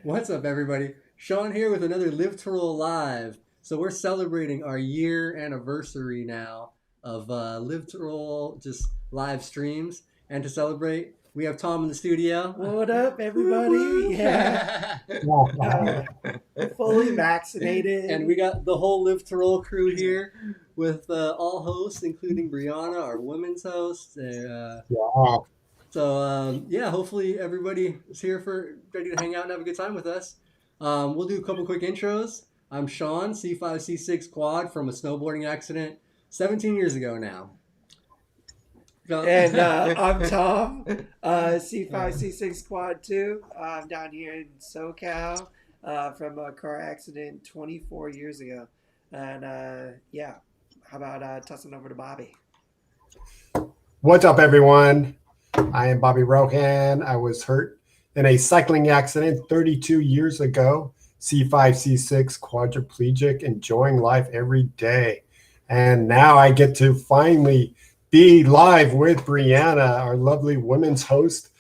What's up, everybody? Shawn here with another Live to Roll Live. So we're celebrating our year anniversary now of Live to Roll just live streams. And to celebrate, we have Tom in the studio. What up, Woo everybody? woo! Yeah, uh, fully And we vaccinated. got the whole Live to Roll crew here with all hosts, including Brianna, our women's host. Wow. Yeah, hopefully everybody is here for ready to hang out and have a good time with us. We'll do a couple quick intros. I'm Shawn, C5C6 quad from a snowboarding accident 17 years ago now. And I'm Tom, C5, C6 Quad 2. I'm down here in SoCal from a car accident 24 years ago. And yeah, how about tossing over to Bobby? What's up, everyone? I am Bobby Rohan. I was hurt in a cycling accident 32 years ago. C5, C6, quadriplegic, enjoying life every day. And now I get to finally be live with Brianna, our lovely women's host,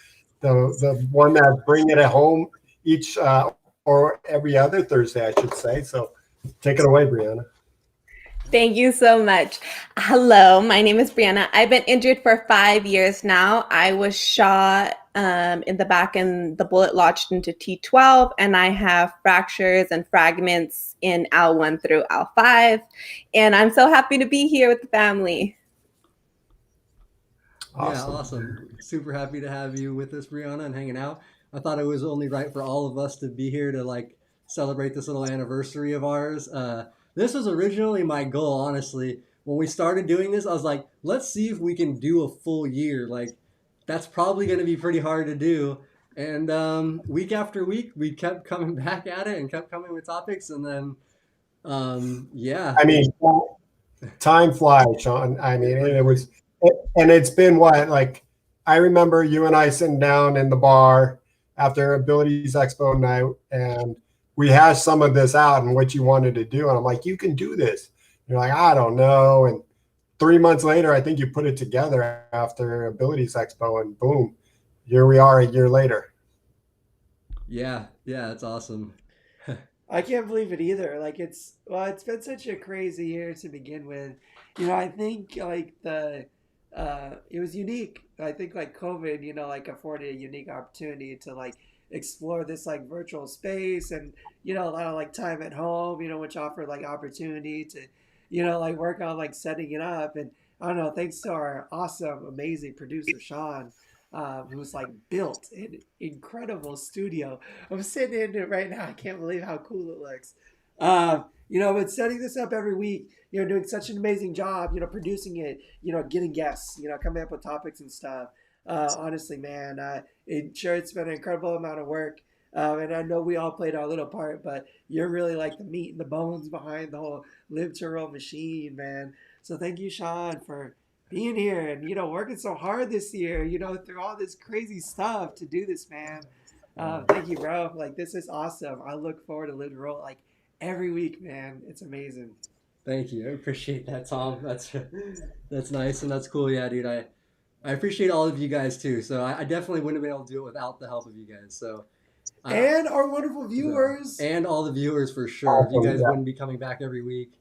the one that bring it at home each or every other Thursday, I should say. So take it away, Brianna. Thank you so much. Hello, my name is Brianna. I've been injured for 5 years now. I was shot in the back and the bullet lodged into T12, and I have fractures and fragments in L1 through L5. And I'm so happy to be here with the family. Yeah, Awesome. awesome. Super happy to have you with us, Brianna, and hanging out. I thought it was only right for all of us to be here to like celebrate this little anniversary of ours. This was originally my goal, honestly. When we started doing this, I was like, let's see if we can do a full year. Like, that's probably going to be pretty hard to do. And week after week, we kept coming back at it and kept coming with topics. And then, yeah, I mean, time flies, Shawn. I mean, and it was, and it's been what, like, I remember you and I sitting down in the bar after Abilities Expo night, and we hashed some of this out and what you wanted to do. And I'm like, you can do this. You're like, I don't know. And 3 months later, I think you put it together after Abilities Expo, and boom, here we are a year later. yeah, it's awesome. I can't believe it either. Like it's been such a crazy year to begin with. I think like the it was unique. I think like COVID, like afforded a unique opportunity to like explore this like virtual space and a lot of like time at home, which offered like opportunity to like work on like setting it up. And I don't know, thanks to our awesome, amazing producer Shawn, who's like built an incredible studio. I'm sitting in it right now. I can't believe how cool it looks. But setting this up every week, doing such an amazing job, producing it, getting guests, coming up with topics and stuff. Honestly, man, it's been an incredible amount of work. And I know we all played our little part, but you're really like the meat and the bones behind the whole Live to Roll machine, man. So thank you, Shawn, for being here and working so hard this year, through all this crazy stuff to do this, man. Thank you, bro. Like this is awesome. I look forward to Live to Roll like every week, man. It's amazing. Thank you. I appreciate that, Tom. That's nice and that's cool. Yeah, dude. I appreciate all of you guys too. So I definitely wouldn't have been able to do it without the help of you guys. Uh, And our wonderful so viewers. and all the viewers for sure. If you Awesome. guys Yeah. wouldn't be coming back every week,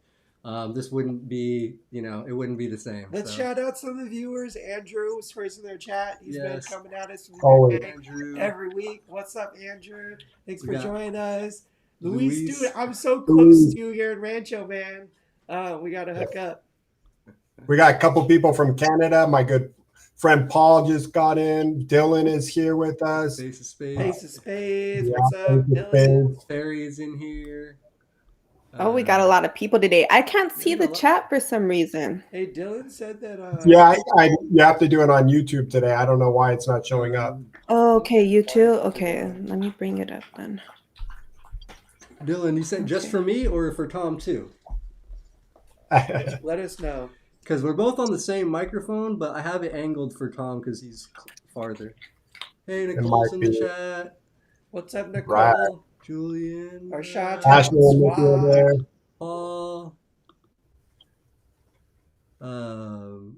this wouldn't be, it wouldn't be the same. Let's So shout out some of the viewers. Andrew was first in their chat. He's been yes, coming at us from Always. UK Andrew. every week. What's up, Andrew? Thanks We for got joining us. Luis, dude, Luis. I'm so close to you here in Rancho, man. We got to hook up. We got a couple people from Canada. My good friend Paul just got in. Dylan is here with us. Face of Uh, Ace Spades. of Spades. yeah, What's Ace up, of Dylan? Spades. Perry is in here. Oh, we got a Uh, lot of people today. I can't yeah, we see got the a lot. chat for some reason. Hey, Dylan said that. Yeah, you have to do it on YouTube today. I don't know why it's not showing up. Oh, okay, you too? Okay, Okay, let me bring it up then. Dylan, you sent just Okay. for me or for Tom too? let us know. Because we're both on the same microphone, but I have it angled for Tom because he's farther. Hey, It Nicole's might in the be chat. What's up, right. Nicole? Julian, Our shout Ashley out and Nikki are squad. there. Paul. Um,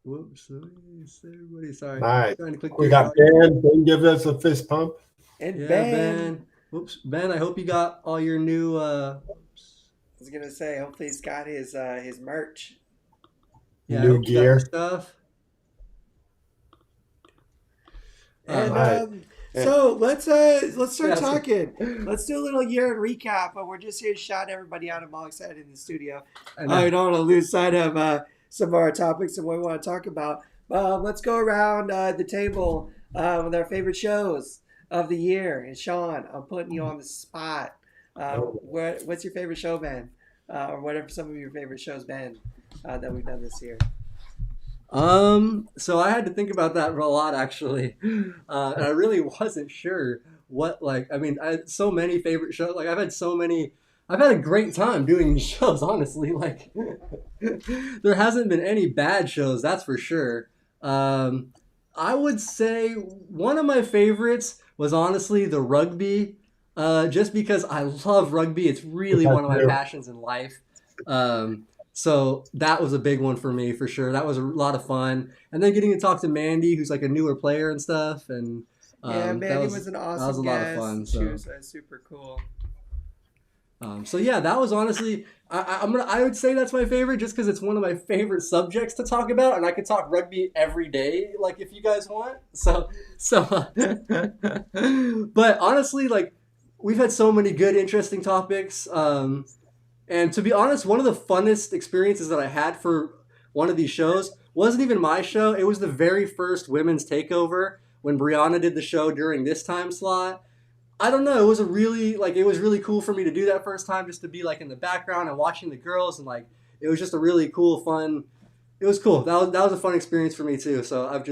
whoops, everybody. Sorry, Nice. trying to click We through got the audio. Ben. Ben gives us a fist pump. And Yeah, Ben. Ben. Whoops, Ben. I hope you got all your new. I was gonna say, hopefully he's got his merch. Yeah, I New hope you got your gear. stuff. All And right. so let's start Yeah, so- talking. Let's do a little year recap. But we're just here to shout everybody out. I'm all excited in the studio. I know. I don't want to lose sight of some of our topics and what we want to talk about. Let's go around the table with our favorite shows of the year. And Shawn, I'm putting you on the spot. What's your favorite show, Ben? Or whatever some of your favorite shows been that we've done this year? So I had to think about that a lot actually, and I really wasn't sure what like. I mean, I had so many favorite shows. Like I've had so many. I've had a great time doing these shows. Honestly, like there hasn't been any bad shows. That's for sure. I would say one of my favorites was honestly the rugby, just because I love rugby. It's really one of my passions in life. So that was a big one for me for sure. That was a lot of fun, and then getting to talk to Mandy, who's like a newer player and stuff, and Yeah, Mandy was an that was awesome a lot guest. of fun. She So, was super cool. so yeah, that was honestly I would say that's my favorite just because it's one of my favorite subjects to talk about, and I could talk rugby every day, like if you guys want. But honestly, like we've had so many good, interesting topics. And to be honest, one of the funnest experiences that I had for one of these shows wasn't even my show. It was the very first women's takeover when Brianna did the show during this time slot. I don't know. It was it was really cool for me to do that first time, just to be like in the background and watching the girls, and like it was just a really cool, fun. It was cool. That was a fun experience for me too. So I've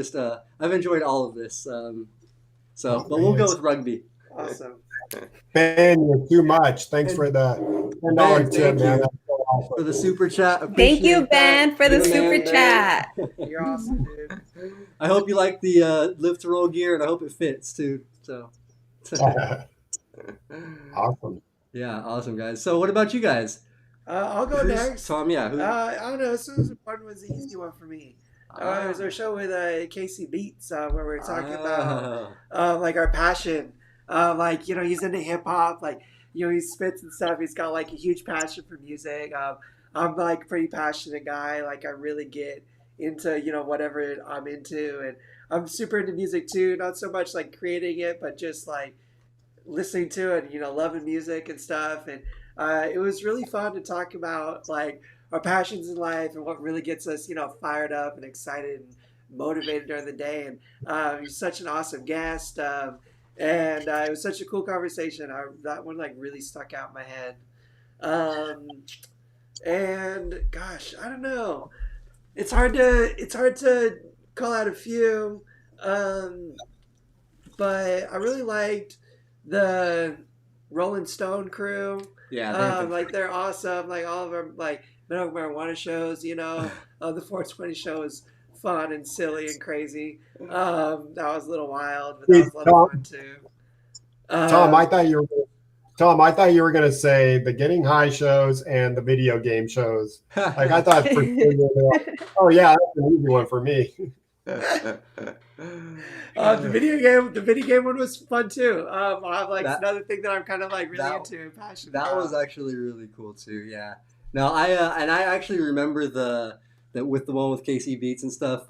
enjoyed all of this. But we'll go with rugby. Awesome. Ben, you're too much. Thanks And for the Ben, $10 tip, thank man. you That's so awesome. for the super chat. Thank you, Appreciate Ben, that. for the You're super man, chat. You're awesome, dude. I hope you like the live to roll gear, and I hope it fits too. So, Awesome. yeah, awesome guys. So, what about you guys? I'll go next. Tom, yeah. I don't know. Susan Martin was the easy one for me. It was our show with Casey Beats where we were talking about like our passion. Like he's into hip hop. Like he spits and stuff. He's got like a huge passion for music. I'm like a pretty passionate guy. Like I really get into whatever I'm into, and I'm super into music too. Not so much like creating it, but just like listening to it. Loving music and stuff. And it was really fun to talk about like our passions in life and what really gets us, fired up and excited and motivated during the day. And he's such an awesome guest. And it was such a cool conversation. That one like really stuck out in my head. And gosh, I don't know. It's hard to call out a few. But I really liked the Rolling Stone crew. Yeah, Like they're awesome. Like all of them, like medical marijuana shows. The 420 show is fun and silly and crazy. That was a little wild, but that was a lot of fun too. Tom, I thought you were going to say the Getting High shows and the video game shows. Like I thought for sure. Oh yeah, that's an easy one for me. The video game one was fun too. It's another thing that I'm kind of like really into and passionate about. That was actually really cool too. Yeah. No, I actually remember that with the one with Casey Beats and stuff,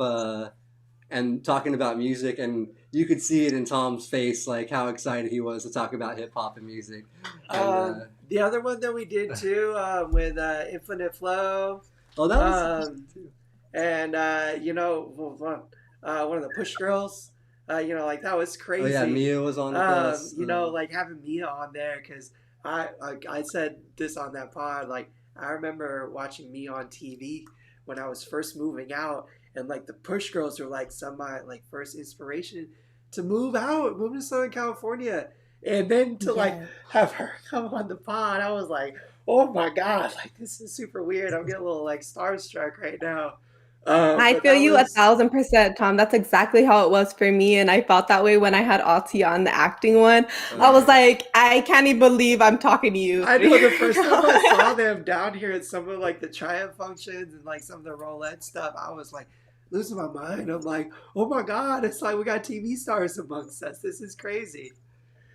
and talking about music, and you could see it in Tom's face, like how excited he was to talk about hip hop and music. And, the other one that we did too with Infinite Flow. Oh, that was too. And one of the Push Girls. Like that was crazy. Oh yeah, Mia was on with us. Like having Mia on there because I said this on that pod. Like I remember watching Mia on TV when I was first moving out, and like the Push Girls were like some of my like first inspiration to move to Southern California, and then to like have her come on the pod. I was like, oh my god, like this is super weird. I'm getting a little like starstruck right now. I feel you 1,000%, Tom. That's exactly how it was for me, and I felt that way when I had Alti on the acting one. I was like, I can't even believe I'm talking to you. I know the first time I saw them down here at some of like the Triumph functions and like some of the roulette stuff, I was like losing my mind. I'm like, oh my god, it's like we got TV stars amongst us. This is crazy.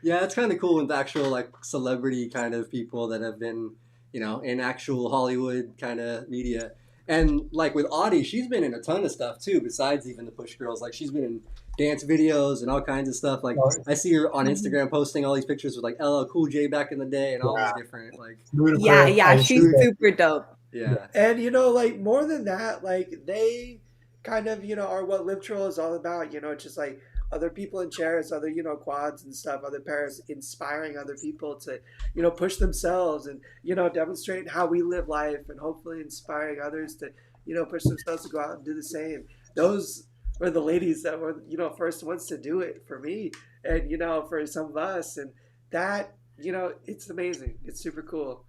Yeah, it's kind of cool with actual like celebrity kind of people that have been, in actual Hollywood kind of media. And like with Audie, she's been in a ton of stuff too, besides even the Push Girls. Like she's been in dance videos and all kinds of stuff. Like Oh, I see her on Mhm. Instagram posting all these pictures with like LL Cool J back in the day and all yeah, these different like, Yeah, Ludacris. yeah, she's super dope. yeah, And like more than that, like they kind of are what Live Troll is all about. It's just like other people in chairs, other quads and stuff, other pairs, inspiring other people to push themselves and demonstrate how we live life, and hopefully inspiring others to push themselves to go out and do the same. Those were the ladies that were first ones to do it for me, and for some of us, and that it's amazing. It's super cool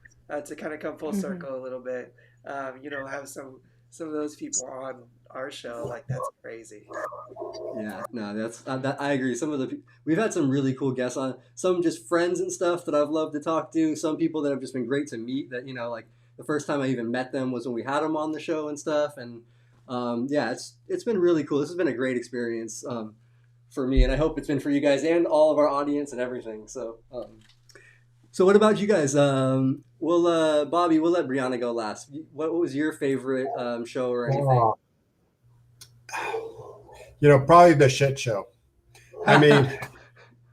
to kind of come full Mhm. circle a little bit. Have some of those people on our show. Like that's crazy. yeah. No, that I agree. We've had some really cool guests on. Some just friends and stuff that I've loved to talk to. Some people that have just been great to meet. That like the first time I even met them was when we had them on the show and stuff. And yeah, it's been really cool. This has been a great experience for me, and I hope it's been for you guys and all of our audience and everything. So what about you guys? Bobby, we'll let Brianna go last. What was your favorite show or anything? Oh, probably the shit show. I mean,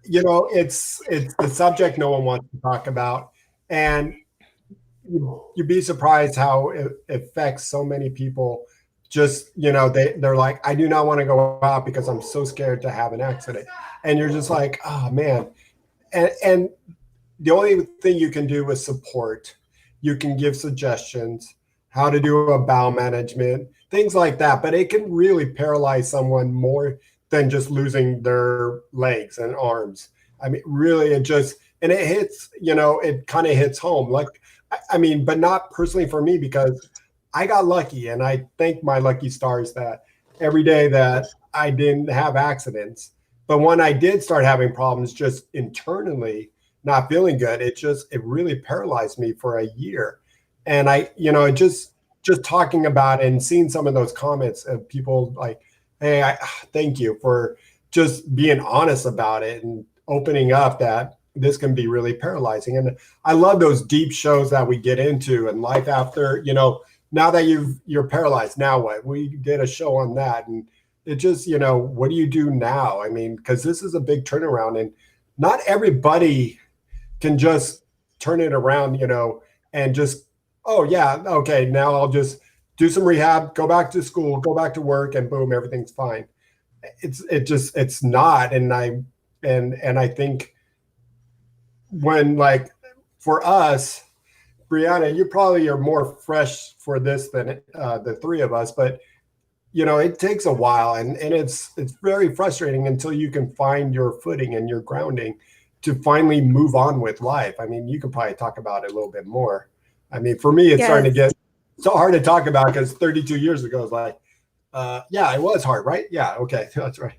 it's the subject no one wants to talk about, and you'd be surprised how it affects so many people. Just they're like, I do not want to go out because I'm so scared to have an accident, and you're just like, oh man. And the only thing you can do is support. You can give suggestions, how to do a bowel management, things like that. But it can really paralyze someone more than just losing their legs and arms. I mean, really, and it hits, it kind of hits home. Like, I mean, but not personally for me because I got lucky, and I thank my lucky stars that every day that I didn't have accidents. But when I did start having problems just internally, not feeling good, it really paralyzed me for a year. And just talking about it and seeing some of those comments of people like, hey, thank you for just being honest about it and opening up that this can be really paralyzing. And I love those deep shows that we get into and life after, now that you're paralyzed, now what? We did a show on that, and it just, what do you do now? I mean, because this is a big turnaround, and not everybody can just turn it around, and just, oh yeah, okay, now I'll just do some rehab, go back to school, go back to work, and boom, everything's fine. It's not, and I think when, like, for us, Brianna, you probably are more fresh for this than the three of us, but it takes a while, and it's very frustrating until you can find your footing and your grounding to finally move on with life. I mean, you could probably talk about it a little bit more. I mean, for me, it's starting to Yes. get so hard to talk about because 32 years ago, it's like, yeah, it was hard, right? Yeah, okay, that's right.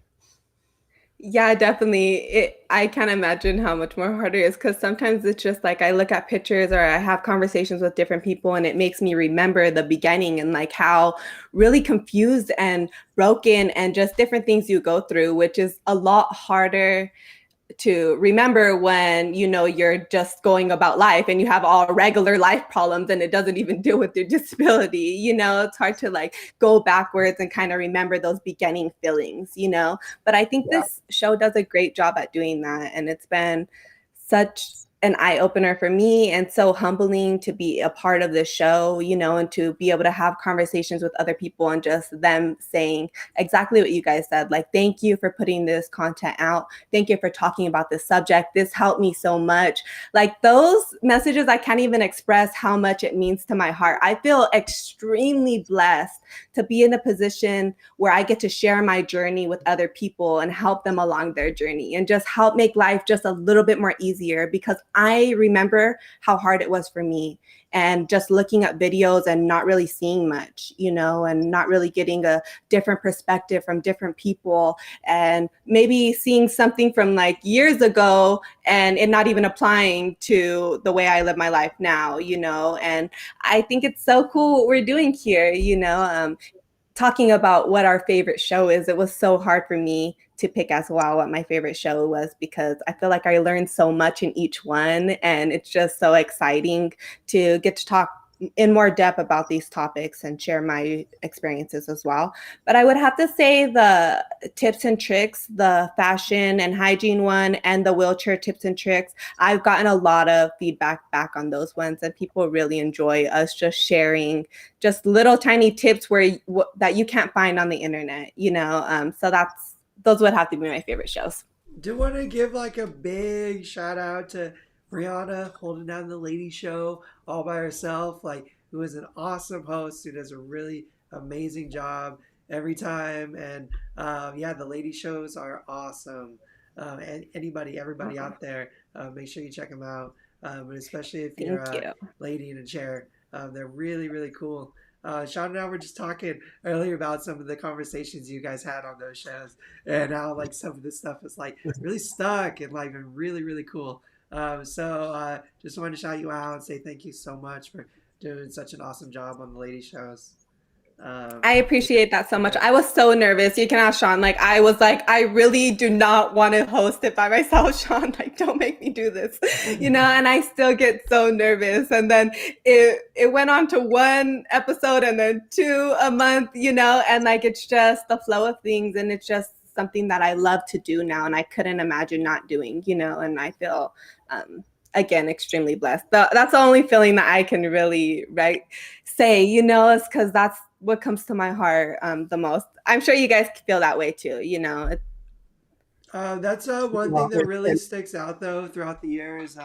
Yeah, definitely. I can't imagine how much more harder it is because sometimes it's just like I look at pictures or I have conversations with different people and it makes me remember the beginning and like how really confused and broken and just different things you go through, which is a lot harder to remember when you're just going about life and you have all regular life problems and it doesn't even deal with your disability. It's hard to like go backwards and kind of remember those beginning feelings. But I think Yeah. this show does a great job at doing that, and it's been such an eye opener for me and so humbling to be a part of this show, and to be able to have conversations with other people and just them saying exactly what you guys said. Like, thank you for putting this content out. Thank you for talking about this subject. This helped me so much. Like, those messages, I can't even express how much it means to my heart. I feel extremely blessed to be in a position where I get to share my journey with other people and help them along their journey and just help make life just a little bit more easier, because I remember how hard it was for me, and just looking at videos and not really seeing much, and not really getting a different perspective from different people, and maybe seeing something from like years ago and it not even applying to the way I live my life now, and I think it's so cool what we're doing here, talking about what our favorite show is. It was so hard for me to pick as well what my favorite show was, because I feel like I learned so much in each one, and it's just so exciting to get to talk in more depth about these topics and share my experiences as well. But I would have to say the tips and tricks, the fashion and hygiene one, and the wheelchair tips and tricks, I've gotten a lot of feedback back on those ones, and people really enjoy us just sharing just little tiny tips that you can't find on the internet, so those would have to be my favorite shows. Do want to give like a big shout out to Brianna holding down the lady show all by herself, like, who is an awesome host who does a really amazing job every time. And yeah, the lady shows are awesome. And everybody out there, make sure you check them out. But especially if you're a lady in a chair, they're really, really cool. Shawn and I were just talking earlier about some of the conversations you guys had on those shows, and how like some of this stuff is like really stuck and like really, really cool. So just wanted to shout you out and say thank you so much for doing such an awesome job on the lady shows. I appreciate that so much. I was so nervous. You can ask Shawn. Like, I was like, I really do not want to host it by myself, Shawn. Like, don't make me do this, and I still get so nervous. And then it went on to one episode and then 2 a month, and like, it's just the flow of things, and it's just something that I love to do now, and I couldn't imagine not doing, and I feel, again, extremely blessed. That's the only feeling that I can really say, is because that's what comes to my heart the most. I'm sure you guys feel that way too, That's one thing that really sticks out though throughout the years.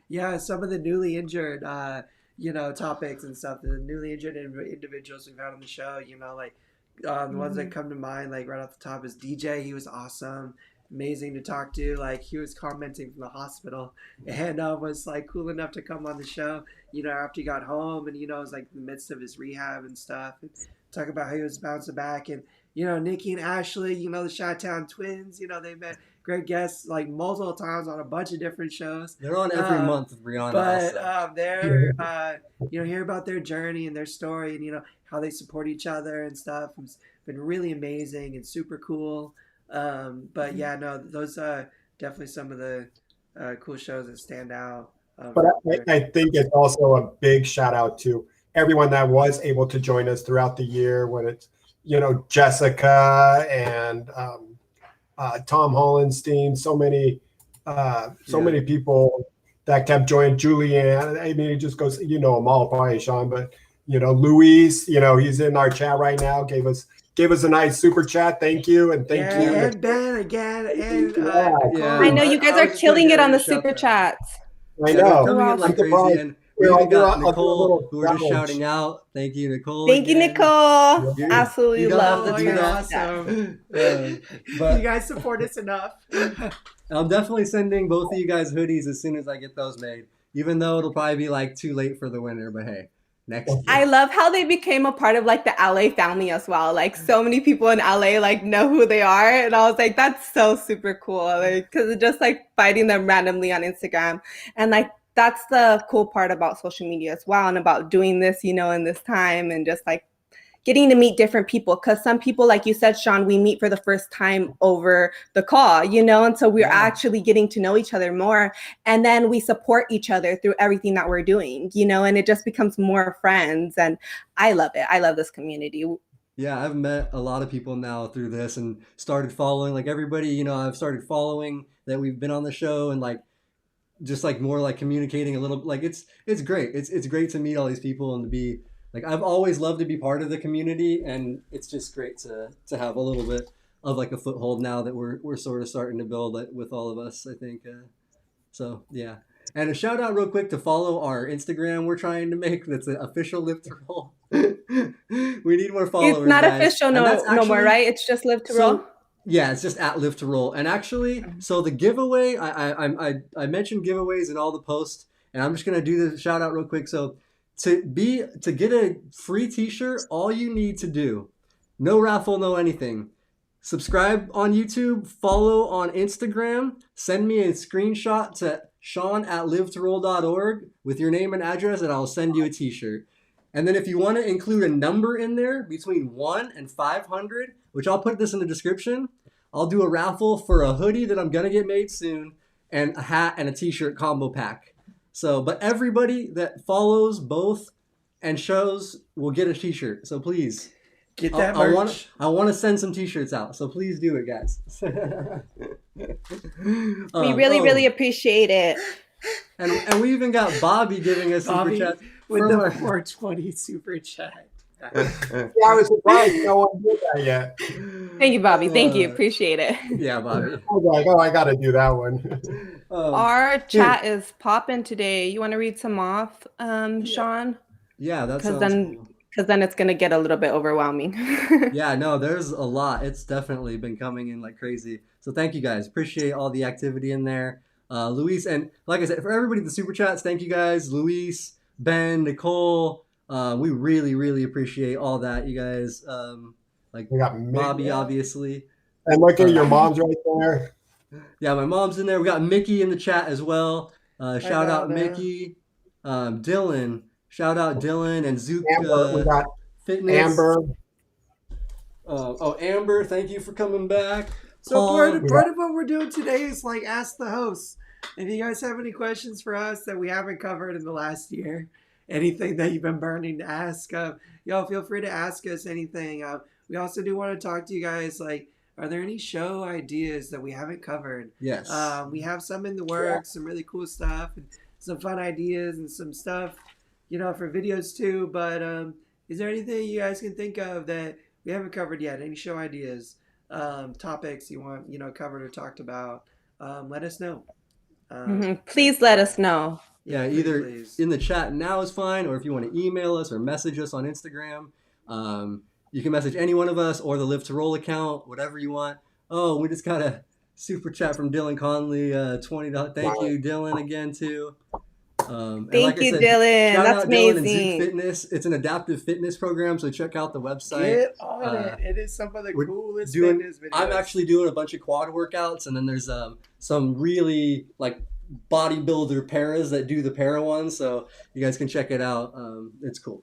Yeah, some of the newly injured, topics and stuff. The newly injured individuals we've had on the show, like the ones that come to mind, like right off the top, is DJ. He was awesome, amazing to talk to. Like, he was commenting from the hospital, and was like cool enough to come on the show, after he got home, and it was like in the midst of his rehab and stuff, and talk about how he was bouncing back. And Nikki and Ashley, the Chi-Town twins, they met great guests like multiple times on a bunch of different shows. They're on every month with Brianna. But they're hear about their journey and their story, and how they support each other and stuff. It's been really amazing and super cool. But yeah, no, those are definitely some of the cool shows that stand out. But I think it's also a big shout out to everyone that was able to join us throughout the year, when it's, Jessica and Tom Hollenstein, so many people that kept joining. Julianne, I mean, it just goes, them all, probably Shawn, but Luis, he's in our chat right now, gave us a nice super chat. Thank you. And thank you. And Ben again. And I know you guys are killing it on the super chats. I know. I'm crazy. And we even got Nicole, who we're just shouting out. Thank you, Nicole. Thank you, Nicole. Absolutely love the super awesome. But you guys support us enough. I'm definitely sending both of you guys hoodies as soon as I get those made, even though it'll probably be like too late for the winter. But hey, next year. I love how they became a part of like the LA family as well. Like, so many people in LA like know who they are, and I was like, that's so super cool. Like, because it's just like finding them randomly on Instagram, and like, that's the cool part about social media as well, and about doing this, in this time, and just like getting to meet different people. Because some people, like you said, Shawn, we meet for the first time over the call, and so we're actually getting to know each other more, and then we support each other through everything that we're doing, and it just becomes more friends, and I love it. I love this community. Yeah, I've met a lot of people now through this, and started following like everybody, I've started following that we've been on the show, and like just like more like communicating a little, like it's great. It's great to meet all these people, and to be like, I've always loved to be part of the community, and it's just great to have a little bit of like a foothold now that we're sort of starting to build it with all of us, I think. So yeah. And a shout out real quick to follow our Instagram we're trying to make. That's an official Live to Roll. We need more followers. It's not guys. official no more, right? It's just Live to Roll. Yeah, it's just at Live to Roll. And actually, so the giveaway, I mentioned giveaways in all the posts, and I'm just gonna do the shout out real quick. So to get a free t-shirt, all you need to do, no raffle, no anything. Subscribe on YouTube, follow on Instagram, send me a screenshot to Shawn@livetoroll.org with your name and address, and I'll send you a t-shirt. And then if you want to include a number in there between 1 and 500, which I'll put this in the description, I'll do a raffle for a hoodie that I'm gonna get made soon, and a hat and a t-shirt combo pack. So, but everybody that follows both and shows will get a t-shirt. So please, Get that merch. I want to send some t-shirts out. So please do it, guys. We really appreciate it. And we even got Bobby giving us super Bobby chat with from the our 420 super chat. Yeah, I was surprised no one did that yet. Thank you, Bobby. Thank you. Appreciate it. Yeah, Bobby. I was like, oh, I got to do that one. Our chat is popping today. You want to read some off, Shawn? Yeah, that sounds cool. Because then it's going to get a little bit overwhelming. Yeah, no, there's a lot. It's definitely been coming in like crazy. So thank you guys. Appreciate all the activity in there. Luis, and like I said, for everybody in the super chats, thank you guys. Luis, Ben, Nicole, we really appreciate all that, you guys. Like We got Bobby, obviously. And look at your mom's right there. Yeah, my mom's in there. We got Mickey in the chat as well. Shout out Mickey. Dylan. Shout out Dylan and Zook Amber, we got Fitness. Amber. Amber, thank you for coming back. So part of what we're doing today is like ask the hosts. If you guys have any questions for us that we haven't covered in the last year, anything that you've been burning to ask, y'all feel free to ask us anything. We also do want to talk to you guys. Like, are there any show ideas that we haven't covered? Yes. We have some in the works, some really cool stuff, and some fun ideas and some stuff, for videos too. But is there anything you guys can think of that we haven't covered yet? Any show ideas, topics you want, covered or talked about? Let us know. Please let us know. Yeah, either in the chat now is fine, or if you want to email us or message us on Instagram, you can message any one of us or the Live to Roll account, whatever you want. Oh, we just got a super chat from Dylan Conley, $20. Thank you, Dylan, again too. Thank you, Dylan. That's amazing. Dylan and Zook Fitness. It's an adaptive fitness program, so check out the website. Get on it. It is some of the coolest fitness videos. I'm actually doing a bunch of quad workouts, and then there's some really like bodybuilder paras that do the para ones, so you guys can check it out. It's cool.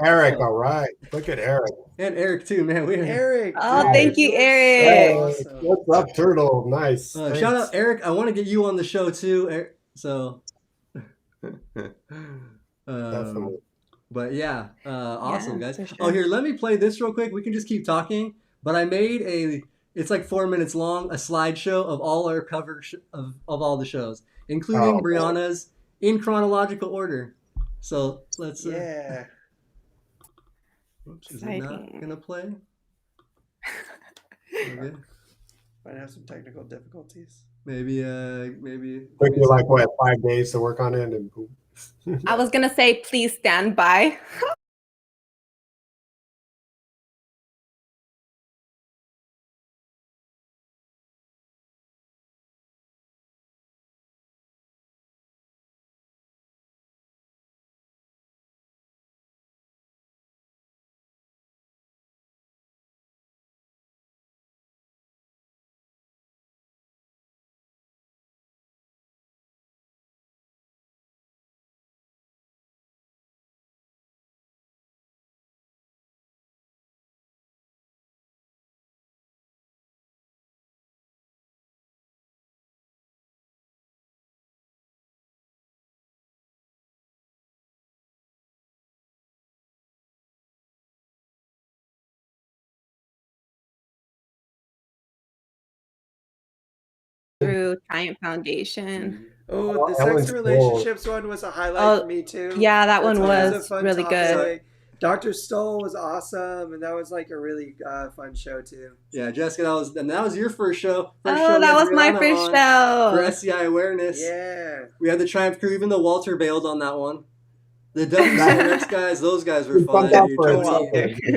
Eric, all right. Look at Eric. And Eric too, man. Eric. Oh, thank you, Eric. Awesome. What's up, Turtle? Nice. Shout out Eric. I want to get you on the show too, Eric. So Definitely. but yeah, awesome, guys. for sure. Oh, here, let me play this real quick. We can just keep talking, but I made it's like 4 minutes long, a slideshow of all our cover of all the shows, including Brianna's in chronological order. So let's yeah. Oops, is it not gonna play? Okay. Might have some technical difficulties. Maybe Took you like what, 5 days to work on it, and boom. I was going to say, please stand by. Through Triumph Foundation. Oh, the that sex one's and cool. relationships one was a highlight for me too. Yeah, that one always was a fun really good. topic. Dr. Stoll was awesome, and that was like a really fun show too. Yeah, Jessica, that was your first show. Oh, that was my first show. For SCI awareness. Yeah. We had the Triumph crew, even though Walter bailed on that one. The WCMX guys, those guys were fun. Dude.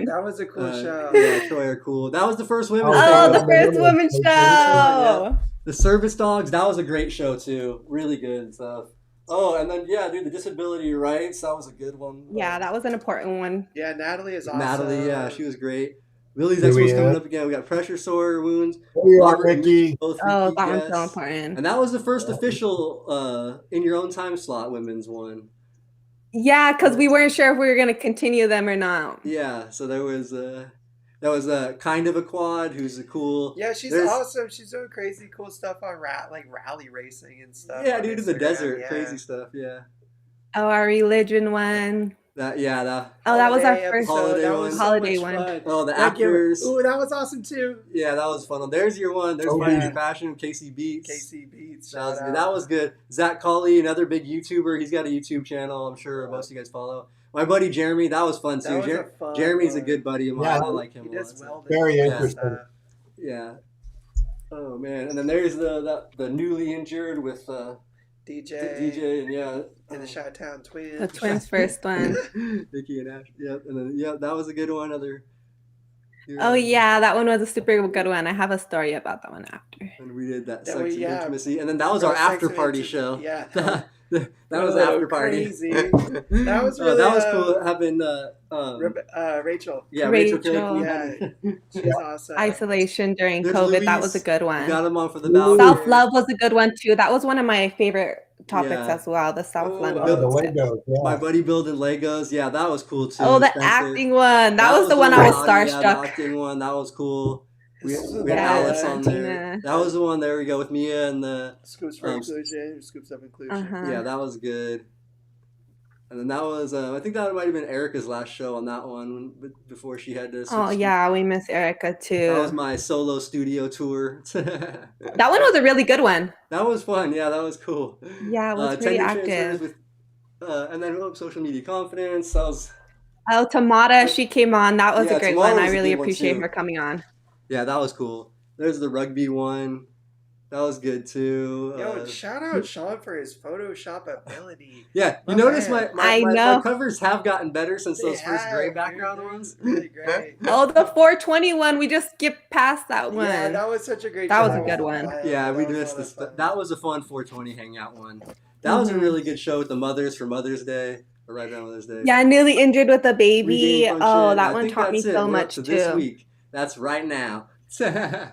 That was a cool show. Yeah, Troy are cool. That was the first women's Oh, show. the first women's show. Yeah. The Service Dogs, that was a great show too. Really good stuff. Oh, and then the disability rights, that was a good one. Yeah, that was an important one. Yeah, Natalie is awesome. Natalie, yeah, she was great. Lily's Expo's coming up again. We got pressure sore wounds. Ricky. Both Oh, Ricky, that one's yes. so important. And that was the first official in your own time slot women's one. Yeah, because we weren't sure if we were going to continue them or not. Yeah, so that That was a kind of a quad. Who's a cool. Yeah, she's There's- awesome. She's doing crazy cool stuff on like rally racing and stuff. Yeah, on dude, in the Instagram, desert, yeah. crazy stuff. Yeah. Oh, our religion one. That Oh, that was our Holiday first Holiday that one. was so Holiday much one. fun. Oh, the That game- actors. Ooh, that was awesome too. Yeah, that was fun. There's your one. There's Oh, Finding yeah. Your Passion. Casey Beats. KC Beats. That was shout good. out. That was good. Zach Colley, another big YouTuber. He's got a YouTube channel. I'm sure most of you guys follow. My buddy Jeremy, that was fun too. That was a fun Jeremy's a one. good buddy of mine. Yeah. I like him He a lot. does so- well. Very Yeah. interesting. Yeah. Oh man, and then there's the newly injured with DJ, DJ and yeah, and the Chi-Town Twins. The twins' first one. Vicky and Ash. Yep, and then that was a good one. Oh yeah, that one was a super good one. I have a story about that one after. And we did that That sex we- and yeah. intimacy, and then that was Oh, our sex after and party intimacy. show. Yeah. that was Oh, after party. crazy. That was really, that was cool. Having Rachel. yeah, Rachel. Rachel. Yeah. She's awesome. Isolation during There's COVID, that was a Louise. good We one. got him on for the Ooh. balcony. Self-love was a good one too. That was one of my favorite topics Yeah. as well. The self-love. Oh, Oh, the was good. Legos. My Yeah. buddy building Legos. Yeah, that was cool too. Oh, the Spencer. acting one. That was the one I was really naughty. Yeah, the starstruck. acting one. That was cool. We This is had the Alice best. on there. Tina. That was the one. There we go with Mia and the. Scoops for Um, inclusion. Scoops of inclusion. Uh-huh. Yeah, that was good. And then that was. I think that might have been Erica's last show on that one before she had to. Oh switch- yeah, we miss Erica too. That was my solo studio tour. That one was a really good one. That was fun. Yeah, that was cool. Yeah, it was pretty Tender transfers active. with, and then social media confidence. That was. Oh, Tamara, she came on. That was Yeah, a great Tamara one. was I a really good one, appreciate too. her coming on. Yeah, that was cool. There's the rugby one. That was good too. Yo, shout out Shawn for his Photoshop ability. Yeah, you My notice man. I my know. covers have gotten better since They those first gray have, background dude. ones. Really great. Oh, the 420 one. We just skipped past that one. Yeah, that was such a great. That was show. a good one. Yeah, we That was missed a lot this. of fun. That was a fun 420 hangout one. That was a Mhm. really good show with the mothers for Mother's Day, or right around Mother's Day. Yeah, nearly injured with a baby. Regain function. Oh, I that one think taught me that's it. so We're up much to too. This week. That's right now. 1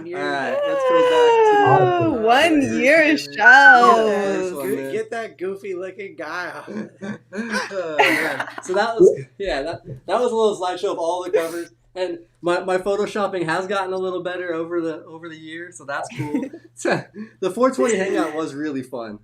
year. All right, let's go back to Awesome. Oh, 1 year Yeah, show. this one, man. Get that goofy looking guy out. Oh, man. So that was that was a little slideshow of all the covers, and my photoshopping has gotten a little better over the years, so that's cool. The 420 hangout was really fun.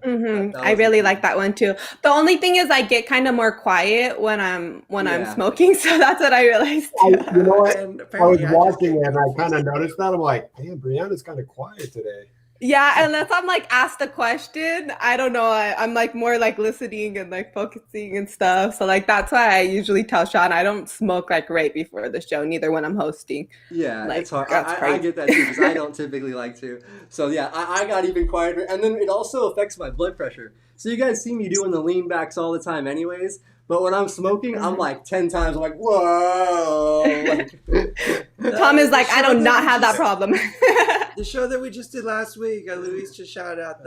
That I was really good. like that one too. The only thing is, I get kind of more quiet when I'm Yeah. smoking, so that's what I realized. You Too. know what? And I was apparently just watching get and I kind of noticed that. I'm like, man, Brianna's kind of quiet today. Yeah, unless I'm like asked a question, I don't know. I'm like more like listening and like focusing and stuff. So like that's why I usually tell Shawn I don't smoke like right before the show, neither when I'm hosting. Yeah, Like, it's hard. that's I crazy. get that too because I don't typically like to. So yeah, I got even quieter, and then it also affects my blood pressure. So you guys see me doing the lean backs all the time, anyways. But when I'm smoking, I'm like 10 times. I'm like, whoa! Like, Tom is the like, I show do that not we have that just- problem. The show that we just did last week, Luis just shouted out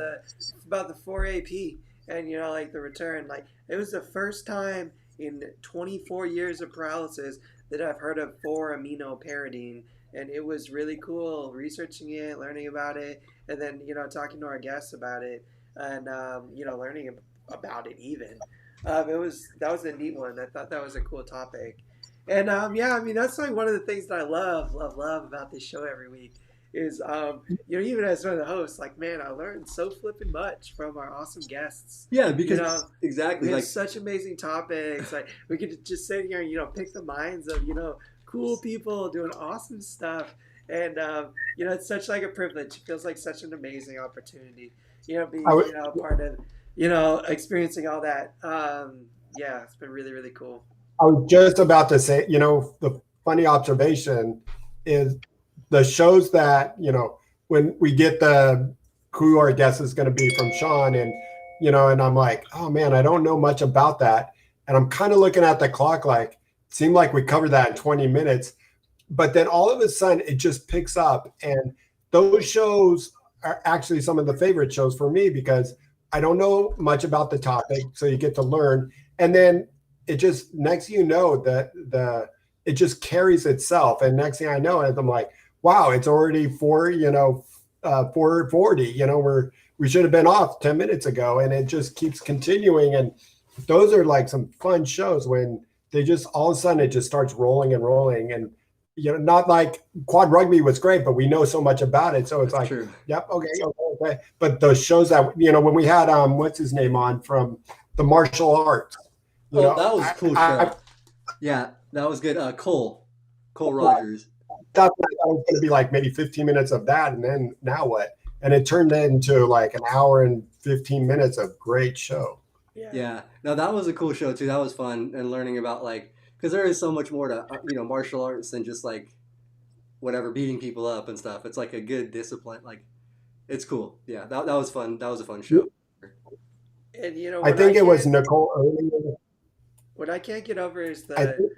about the 4AP and like the return. Like it was the first time in 24 years of paralysis that I've heard of 4-amino pyridine, and it was really cool researching it, learning about it, and then talking to our guests about it, and learning about it even. That was a neat one. I thought that was a cool topic, and yeah, I mean that's like one of the things that I love about this show every week. Is even as one of the hosts, like man, I learned so flipping much from our awesome guests. yeah, because We exactly have like such amazing topics. Like we could just sit here and pick the minds of cool people doing awesome stuff, and it's such like a privilege. It feels like such an amazing opportunity. Being part of experiencing all that. Yeah, it's been really really cool. I was just about to say, the funny observation is the shows that, when we get who our guest is going to be from Shawn and, and I'm like, oh man, I don't know much about that. And I'm kind of looking at the clock, like, it seemed like we covered that in 20 minutes, but then all of a sudden it just picks up. And those shows are actually some of the favorite shows for me because I don't know much about the topic. So you get to learn. And then it just, next thing you know, it just carries itself. And next thing I know, I'm like, wow, it's already 4:40. We should have been off 10 minutes ago, and it just keeps continuing. And those are like some fun shows when they just all of a sudden it just starts rolling and rolling. And not like quad rugby was great, but we know so much about it. So it's That's like, true. yep, okay. But those shows that when we had what's his name on from the martial arts, That was a cool show. Yeah, that was good. Cole Rogers. Thought that was going to be like maybe 15 minutes of that, and then now what? And it turned into like an hour and 15 minutes of great show. Yeah. No, that was a cool show too. That was fun, and learning about because there is so much more to martial arts than just whatever beating people up and stuff. It's like a good discipline. Like, it's cool. Yeah, that was fun. That was a fun show. And I think it was Nicole earlier. What I can't get over is the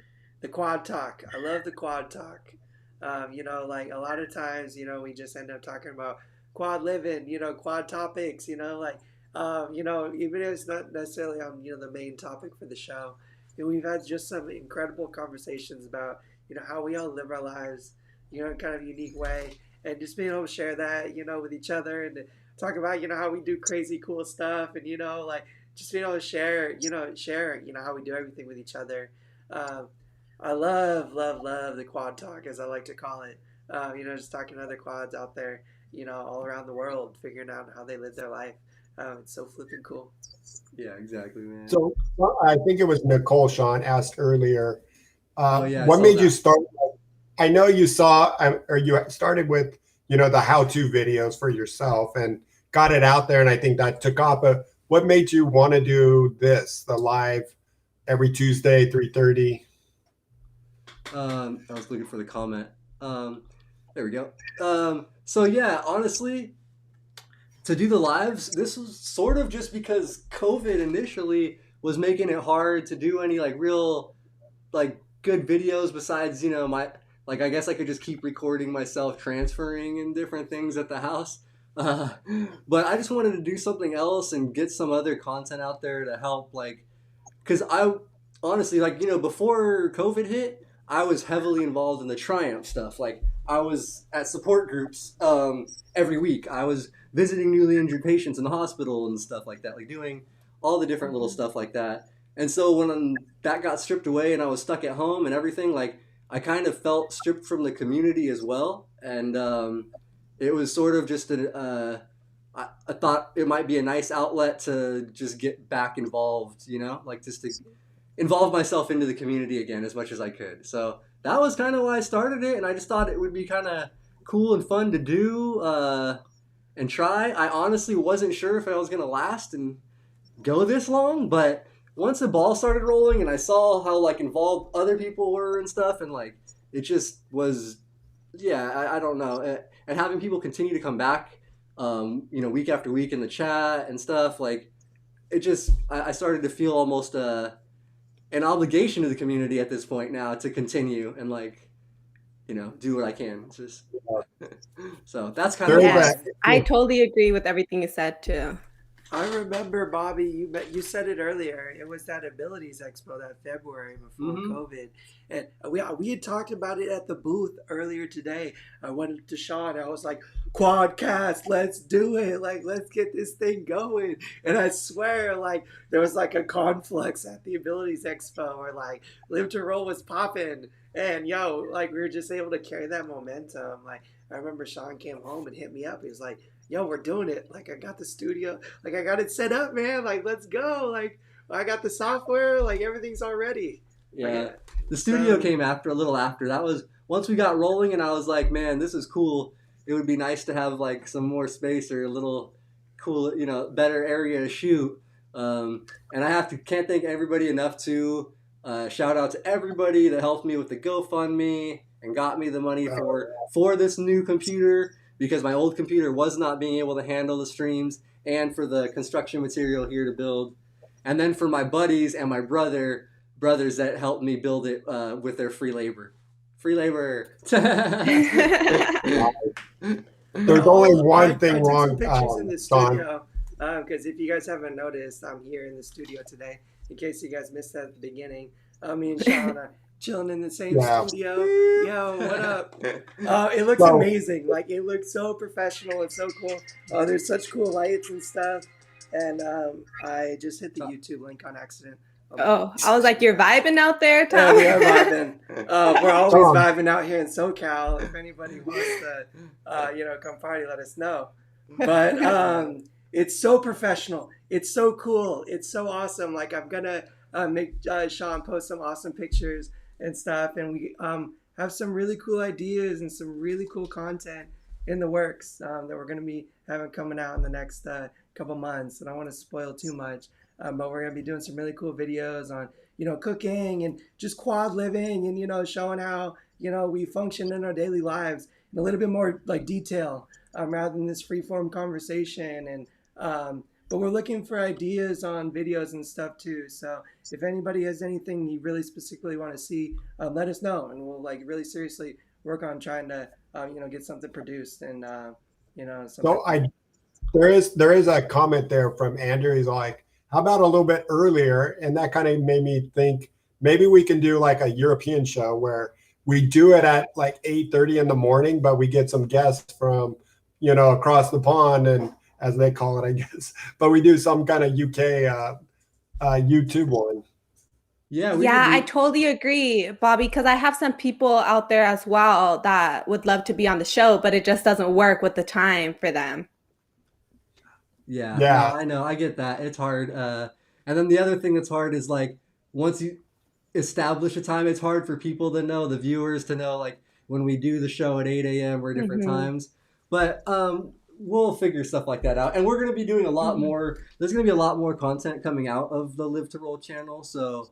quad talk. I love the quad talk. Like a lot of times, we just end up talking about quad living, quad topics, even if it's not necessarily on, the main topic for the show. We've had just some incredible conversations about, how we all live our lives, in kind of a unique way, and just being able to share that, with each other and talk about, how we do crazy cool stuff and, just being able to share, how we do everything with each other. I love the quad talk, as I like to call it. Just talking to other quads out there, all around the world, figuring out how they live their life. It's so flipping cool. Yeah, exactly, man. So I think it was Nicole, Shawn asked earlier. What made you start? I know you saw, or you started with, the how-to videos for yourself and got it out there, and I think that took off. But what made you want to do this, the live every Tuesday, 3:30? I was looking for the comment. There we go. So yeah, honestly, to do the lives, this was sort of just because COVID initially was making it hard to do any real good videos besides I guess I could just keep recording myself transferring and different things at the house. But I just wanted to do something else and get some other content out there to help because I honestly before COVID hit, I was heavily involved in the Triumph stuff. I was at support groups every week. I was visiting newly injured patients in the hospital and stuff like that, doing all the different little stuff like that. And so when that got stripped away and I was stuck at home and everything, I kind of felt stripped from the community as well. And it was sort of just I thought it might be a nice outlet to just get back involved, just to involve myself into the community again as much as I could. So that was kind of why I started it, and I just thought it would be kind of cool and fun to do and try. I honestly wasn't sure if I was going to last and go this long, but once the ball started rolling and I saw how involved other people were and stuff, and it just was, I don't know. And having people continue to come back, week after week in the chat and stuff, it just, I started to feel almost an obligation to the community at this point now to continue and do what I can. It's just so that's kind of I totally agree with everything you said too. I remember, Bobby, you said it earlier. It was that Abilities Expo that February before COVID. And we had talked about it at the booth earlier today. I went to Shawn. I was like, Quadcast, let's do it. Let's get this thing going. And I swear, there was a conflux at the Abilities Expo where Live to Roll was popping. And we were just able to carry that momentum. I remember Shawn came home and hit me up. He was like, yo, we're doing it. I got the studio. I got it set up, man. Let's go. I got the software. Everything's all ready. Yeah. The studio came a little after. That was once we got rolling, and I was like, man, this is cool. It would be nice to have some more space or a little cool, better area to shoot. And I can't thank everybody enough to shout out to everybody that helped me with the GoFundMe and got me the money for this new computer, because my old computer was not being able to handle the streams, and for the construction material here to build. And then for my buddies and my brothers that helped me build it with their free labor. Free labor. There's only one thing wrong, some pictures in the studio, because if you guys haven't noticed, I'm here in the studio today, in case you guys missed that at the beginning. Me and Shawn are chilling in the same studio. Yo, what up? It looks amazing. It looks so professional and so cool. There's such cool lights and stuff. And I just hit the YouTube link on accident. Oh, I was like, you're vibing out there, Yeah, Tom? we are vibing. We're always Tom. vibing out here in SoCal. If anybody wants to, come party, let us know. But it's so professional. It's so cool. It's so awesome. Like I'm gonna make Shawn post some awesome pictures and stuff, and we have some really cool ideas and some really cool content in the works that we're gonna be having coming out in the next couple months. And I don't want to spoil too much, but we're gonna be doing some really cool videos on cooking and just quad living and showing how we function in our daily lives in a little bit more like detail, rather than this free form conversation. And but we're looking for ideas on videos and stuff too. So if anybody has anything you really specifically want to see, let us know, and we'll like really seriously work on trying to get something produced. And So there is a comment there from Andrew. He's like, how about a little bit earlier? And that kind of made me think maybe we can do like a European show where we do it at like 8:30 in the morning, but we get some guests from, across the pond, and as they call it, I guess, but we do some kind of UK YouTube one. Yeah, Yeah, I totally agree, Bobby, because I have some people out there as well that would love to be on the show, but it just doesn't work with the time for them. Yeah, Yeah. no, I know, I get that. It's hard. And then the other thing that's hard is like once you establish a time, it's hard for people to know, the viewers to know, like when we do the show at 8 a.m. or different Mhm. times. But we'll figure stuff like that out. And we're going to be doing a lot more. There's going to be a lot more content coming out of the Live to Roll channel. So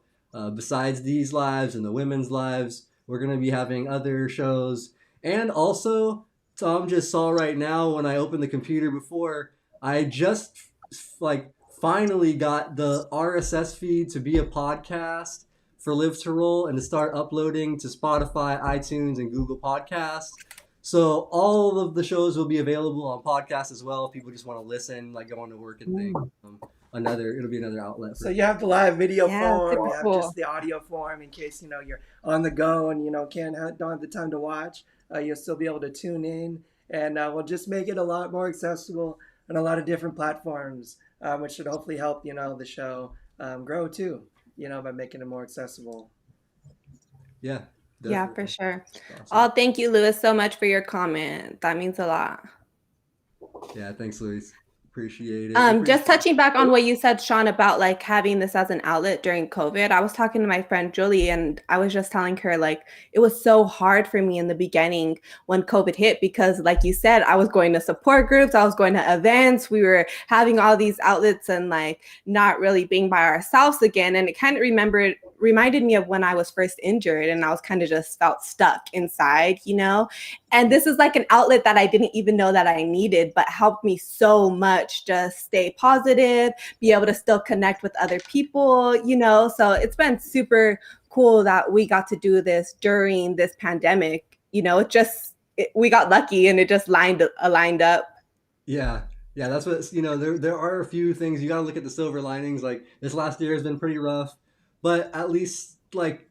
besides these lives and the women's lives, we're going to be having other shows. And also, Tom just saw right now when I opened the computer before, I just like finally got the RSS feed to be a podcast for Live to Roll and to start uploading to Spotify, iTunes, and Google Podcasts. So all of the shows will be available on podcast as well if people just want to listen, like going to work and things. It'll be another outlet. So you have the live video Yeah, form, super you have cool. just the audio form in case you're on the go and don't have the time to watch. You'll still be able to tune in, and we'll just make it a lot more accessible on a lot of different platforms, which should hopefully help the show grow too. By making it more accessible. Yeah. Yeah, for Definitely. sure. Awesome. Oh, thank you, Lewis, so much for your comment. That means a lot. Yeah, thanks, Luis. Appreciate it. Just touching back on what you said, Shawn, about like having this as an outlet during COVID. I was talking to my friend Julie, and I was just telling her like it was so hard for me in the beginning when COVID hit because, like you said, I was going to support groups, I was going to events, we were having all these outlets and like not really being by ourselves again. And it kind of reminded me of when I was first injured and I was kind of just felt stuck inside, And this is like an outlet that I didn't even know that I needed, but helped me so much just stay positive, be able to still connect with other people, So it's been super cool that we got to do this during this pandemic. We got lucky and it just aligned up. Yeah. Yeah, that's what, there are a few things you got to look at the silver linings. Like this last year has been pretty rough, but at least like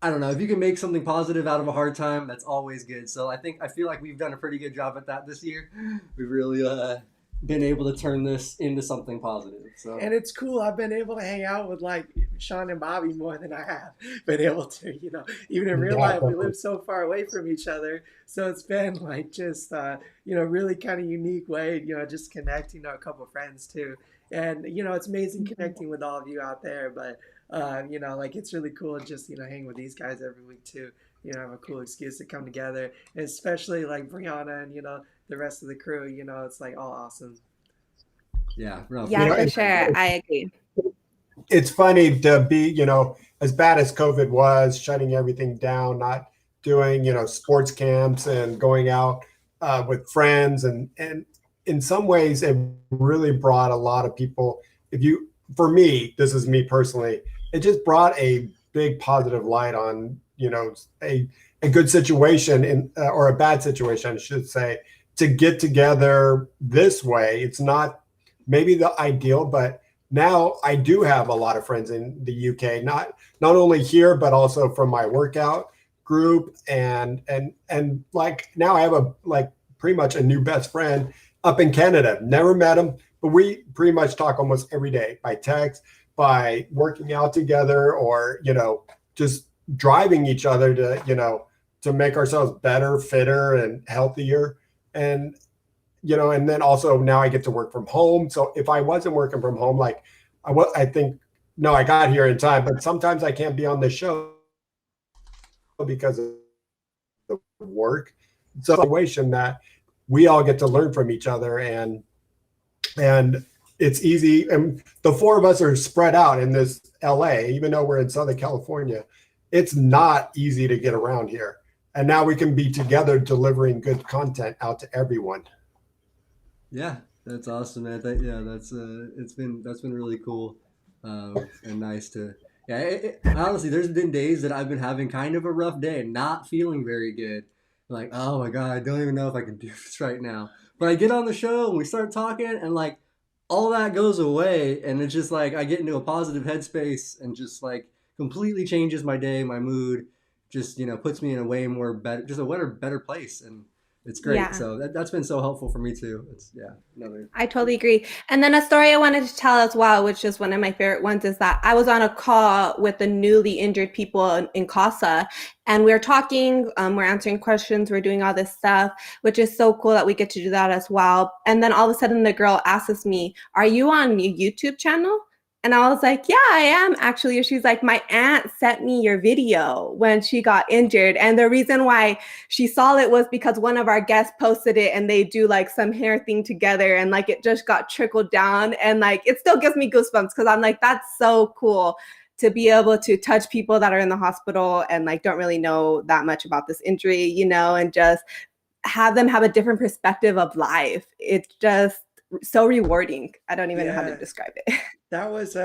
I don't know, if you can make something positive out of a hard time, that's always good. So I feel like we've done a pretty good job at that this year. We've really been able to turn this into something positive. So And it's cool. I've been able to hang out with like Shawn and Bobby more than I have been able to, even in real life, we live so far away from each other. So it's been like just, really kind of unique way, just connecting a couple of friends too. And, it's amazing connecting with all of you out there. But, like it's really cool just, hang with these guys every week too. Have a cool excuse to come together, and especially like Brianna and, the rest of the crew, it's like all awesome. yeah, Yeah, for sure. I agree. It's funny to be, as bad as COVID was, shutting everything down, not doing, sports camps and going out with friends. And in some ways, it really brought a lot of people. For me, this is me personally, it just brought a big positive light on, a good situation or a bad situation, I should say, to get together this way. It's not maybe the ideal, but now I do have a lot of friends in the UK, not only here, but also from my workout group. And like now I have pretty much a new best friend up in Canada. Never met him, but we pretty much talk almost every day by text. by working out together, or, just driving each other to make ourselves better, fitter, and healthier. And, and then also now I get to work from home. So if I wasn't working from home, like I think, no, I got here in time, but sometimes I can't be on the show because of the work. It's a situation that we all get to learn from each other, and it's easy. And the four of us are spread out in this LA, even though we're in Southern California. It's not easy to get around here. And now we can be together delivering good content out to everyone. Yeah, that's awesome, man. That's been really cool, and nice to. Yeah, honestly, there's been days that I've been having kind of a rough day and not feeling very good. Like, oh my god, I don't even know if I can do this right now. But I get on the show and we start talking, and like all that goes away, and it's just like I get into a positive headspace and just like completely changes my day, my mood, just puts me in a way more better, just a better place, and it's great. Yeah. So that's been so helpful for me too. It's another. I totally agree. And then a story I wanted to tell as well, which is one of my favorite ones, is that I was on a call with the newly injured people in CASA, and we're talking, we're answering questions, we're doing all this stuff, which is so cool that we get to do that as well. And then all of a sudden the girl asks me, "Are you on your YouTube channel?" And I was like, "Yeah, I am actually." She's like, "My aunt sent me your video when she got injured. And the reason why she saw it was because one of our guests posted it, and they do like some hair thing together, and like it just got trickled down. And like it still gives me goosebumps because I'm like, that's so cool to be able to touch people that are in the hospital and like don't really know that much about this injury, and just have them have a different perspective of life. It's just so rewarding. I don't even know how to describe it." That was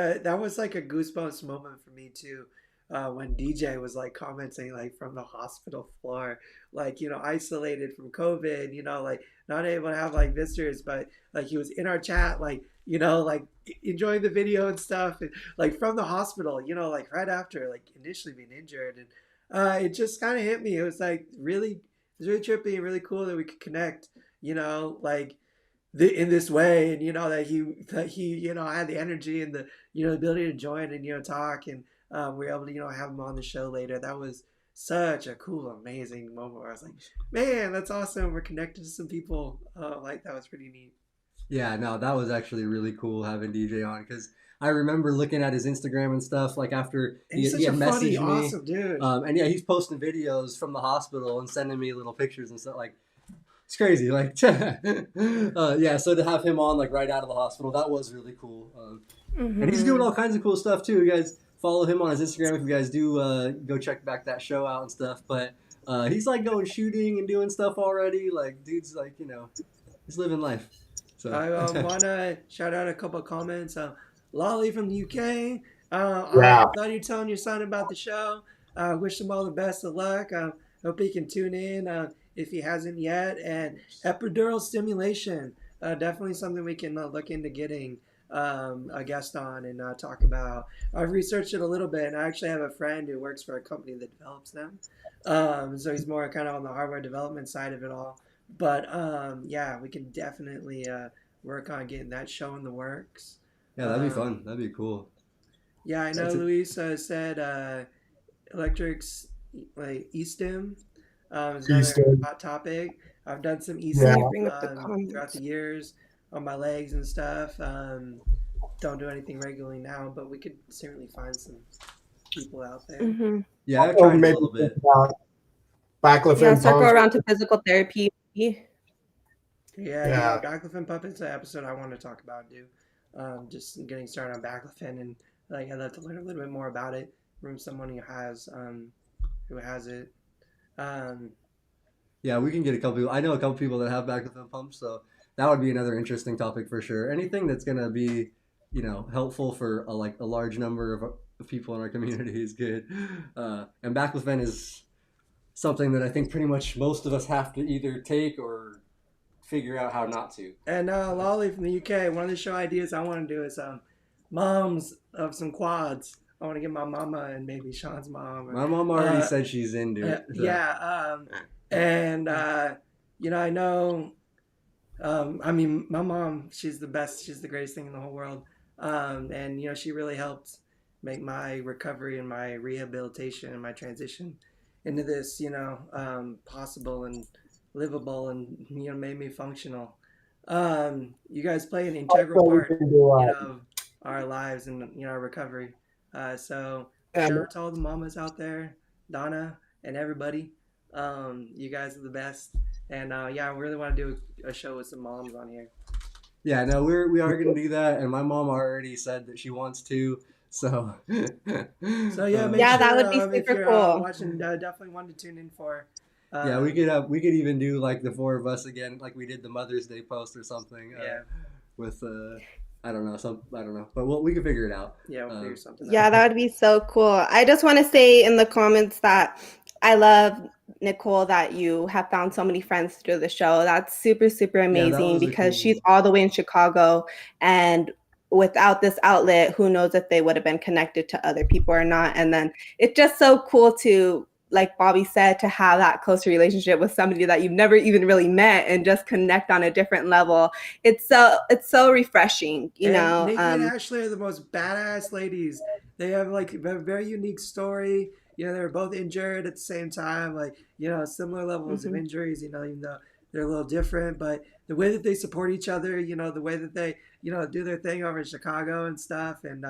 like a goosebumps moment for me too, when DJ was like commenting like from the hospital floor, like isolated from COVID, like not able to have like visitors, but like he was in our chat, like like enjoying the video and stuff, and like from the hospital, like right after like initially being injured, and it just kind of hit me. It was like it was really trippy and really cool that we could connect, like in this way, and that he had the energy and the ability to join and talk, and we were able to have him on the show later. That was such a cool, amazing moment where I was like, man, that's awesome, we're connected to some people. Like that was pretty neat. Yeah, no, that was actually really cool having DJ on, because I remember looking at his Instagram and stuff like after And he's he such had a funny, messaged me. awesome dude. And yeah, he's posting videos from the hospital and sending me little pictures and stuff. Like, it's crazy. Like, yeah. So to have him on like right out of the hospital, that was really cool. And he's doing all kinds of cool stuff too. You guys follow him on his Instagram if you guys do go check back that show out and stuff. But he's like going shooting and doing stuff already. Like, dude's like he's living life. So I want to shout out a couple of comments. Lolly from the UK. Yeah. I thought you were telling your son about the show. Wish him all the best of luck. Hope he can tune in if he hasn't yet. And epidural stimulation. Definitely something we can look into getting a guest on and talk about. I've researched it a little bit, and I actually have a friend who works for a company that develops them. So he's more kind of on the hardware development side of it all. But yeah, we can definitely work on getting that show in the works. yeah, that'd be fun. That'd be cool. Yeah, I know Luis said electrics, like eSTEM, is another eSTEM. hot topic. I've done some Yeah. eSTEM throughout the years on my legs and stuff. Don't do anything regularly now, but we could certainly find some people out there. Yeah, I Or tried a maybe little bit. baclofen Yeah, circle pumps. around to physical therapy. Yeah. Baclofen puppets, an episode I want to talk about, just getting started on baclofen, and like I'd love to learn a little bit more about it from someone who has it. Yeah, we can get a couple people. I know a couple people that have baclofen pumps, so that would be another interesting topic for sure. Anything that's gonna be, helpful for a large number of people in our community is good. And baclofen is something that I think pretty much most of us have to either take or figure out how not to. And Lolly from the UK, one of the show ideas I want to do is moms of some quads. I want to get my mama and maybe Shawn's mom. My mom already said she's into it. So. Yeah. And I know. I mean, my mom, she's the best. She's the greatest thing in the whole world. And she really helped make my recovery and my rehabilitation and my transition into this, possible and livable, and made me functional. You guys play an integral So we part, can do, of our lives and our recovery. So and shout out to all the mamas out there, Donna and everybody. You guys are the best, and yeah, I really want to do a show with some moms on here. Yeah, no, we are gonna do that, and my mom already said that she wants to. So, So yeah, make Yeah, that sure would be if super you're cool. watching, definitely want to tune in for. yeah, Um, we could even do like the four of us again, like we did the Mother's Day post or something. yeah, With I don't know, but we can figure it out. yeah, we'll figure something Yeah, out. that would be so cool. I just want to say in the comments that I love, Nicole, that you have found so many friends through the show. That's super, super Yeah, that amazing was a because she's cool. all the way in Chicago. And without this outlet, who knows if they would have been connected to other people or not. And then it's just so cool to, like Bobby said, to have that closer relationship with somebody that you've never even really met and just connect on a different level. It's so refreshing, And Nikki and Ashley are the most badass ladies. They have like a very unique story. They were both injured at the same time, like, similar levels of Mhm. injuries, even though they're a little different. But the way that they support each other, the way that they, do their thing over in Chicago and stuff, and,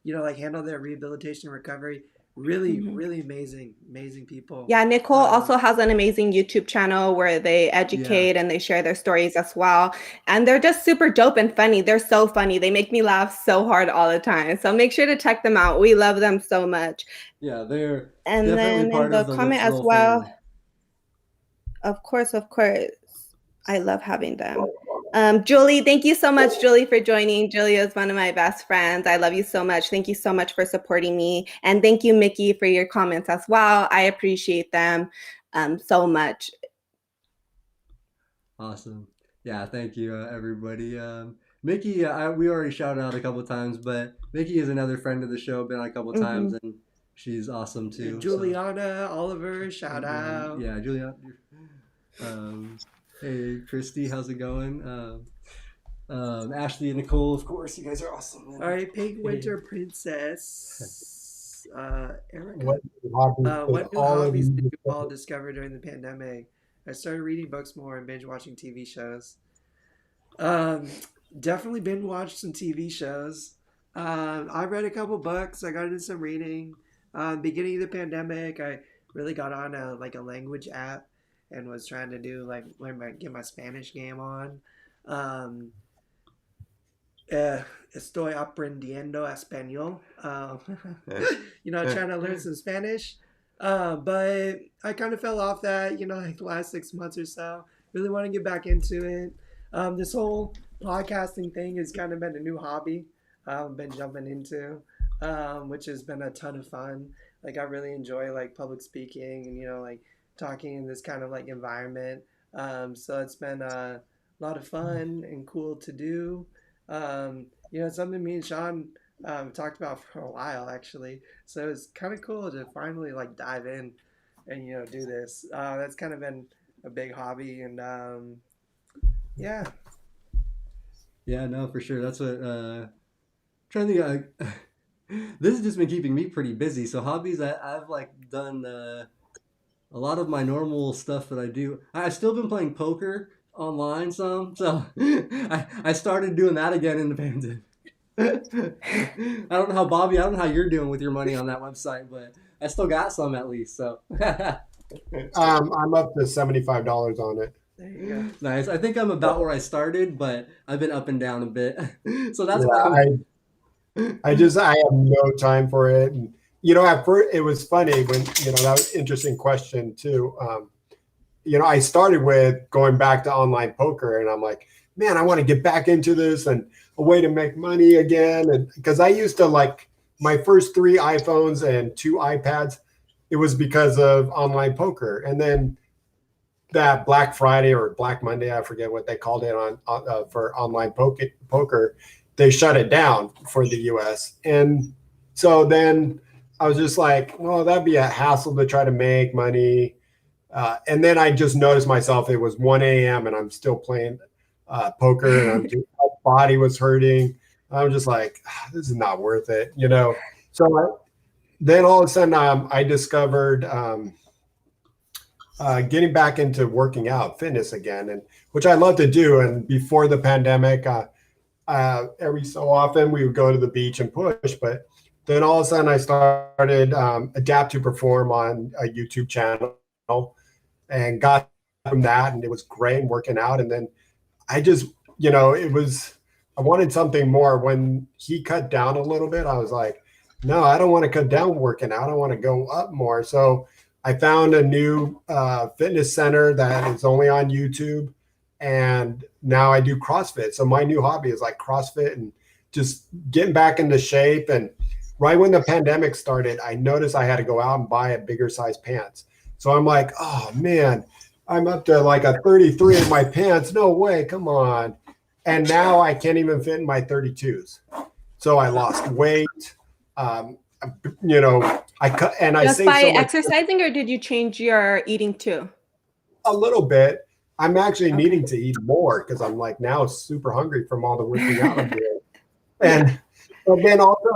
like handle their rehabilitation and recovery, really, Mhm. really amazing, amazing people. Yeah, Nicole Um, also has an amazing YouTube channel where they Yeah, educate and they share their stories as well. And they're just super dope and funny. They're so funny. They make me laugh so hard all the time. So make sure to check them out. We love them so much. yeah, they're And definitely then in part the of the comment as little well, family. of course, I love having them. Julie, thank you so much, Julie, for joining. Julie is one of my best friends. I love you so much. Thank you so much for supporting me. And thank you, Mickey, for your comments as well. I appreciate them so much. Awesome. Yeah, thank you, everybody. Mickey, we already shouted out a couple times, but Mickey is another friend of the show. Been on a couple times, Mhm. and she's awesome and too. So, Juliana, Oliver, shout out. yeah, Julia. Hey, Christy, how's it going? Ashley and Nicole, of course, you guys are awesome. All right, Pink Winter Princess, Erica. what hobbies did What new all of hobbies did you you all discover during the pandemic? I started reading books more and binge watching TV shows. Um, Definitely binge watched some TV shows. I read a couple books. I got into some reading. Beginning of the pandemic, I really got on a language app and was trying to do like get my Spanish game on. Um, Estoy aprendiendo español. Trying to learn some Spanish. But I kind of fell off that, like the last 6 months or so. Really want to get back into it. This whole podcasting thing has kind of been a new hobby I've been jumping into, which has been a ton of fun. Like I really enjoy like public speaking and like talking in this kind of like environment. So it's been a lot of fun and cool to do. It's something me and Shawn talked about for a while actually. So it's kind of cool to finally like dive in and do this. That's kind of been a big hobby, and yeah. Yeah, no, for sure. That's what. Trying to think. This has just been keeping me pretty busy. So hobbies, I've like done a lot of my normal stuff that I do. I've still been playing poker online some. So I started doing that again in the pandemic. I don't know how Bobby. I don't know how you're doing with your money on that website, but I still got some at least. So I'm up to $75 on it. There you go. nice. I think I'm about where I started, but I've been up and down a bit. So that's why Yeah, I have no time for it. And at first it was funny when that was an interesting question too. I started with going back to online poker, and I'm like, man, I want to get back into this and a way to make money again. And because I used to like my first 3 iPhones and 2 iPads, it was because of online poker. And then that Black Friday or Black Monday, I forget what they called it for online poker, they shut it down for the U.S. And so then I was just like, well, that'd be a hassle to try to make money. And then I just noticed myself, it was 1 a.m. and I'm still playing poker, and my body was hurting. I'm just like, this is not worth it, you know. Then all of a sudden, I discovered getting back into working out, fitness again, and which I love to do. And before the pandemic, every so often we would go to the beach and push. But then all of a sudden, I started Adapt to Perform on a YouTube channel and got from that, and it was great working out. And then I just, you know, I wanted something more. When he cut down a little bit, I was like, no, I don't want to cut down working out. I want to go up more. So I found a new fitness center that is only on YouTube. And now I do CrossFit. So my new hobby is like CrossFit and just getting back into shape. And right when the pandemic started, I noticed I had to go out and buy a bigger size pants. So I'm like, oh man, I'm up to like a 33 in my pants. No way, come on. And now I can't even fit in my 32s. So I lost weight. You know, I cut and I Just saved by so much. exercising, or did you change your eating too? A little bit. I'm actually needing to eat more because I'm like now super hungry from all the working out I'm doing. And but then also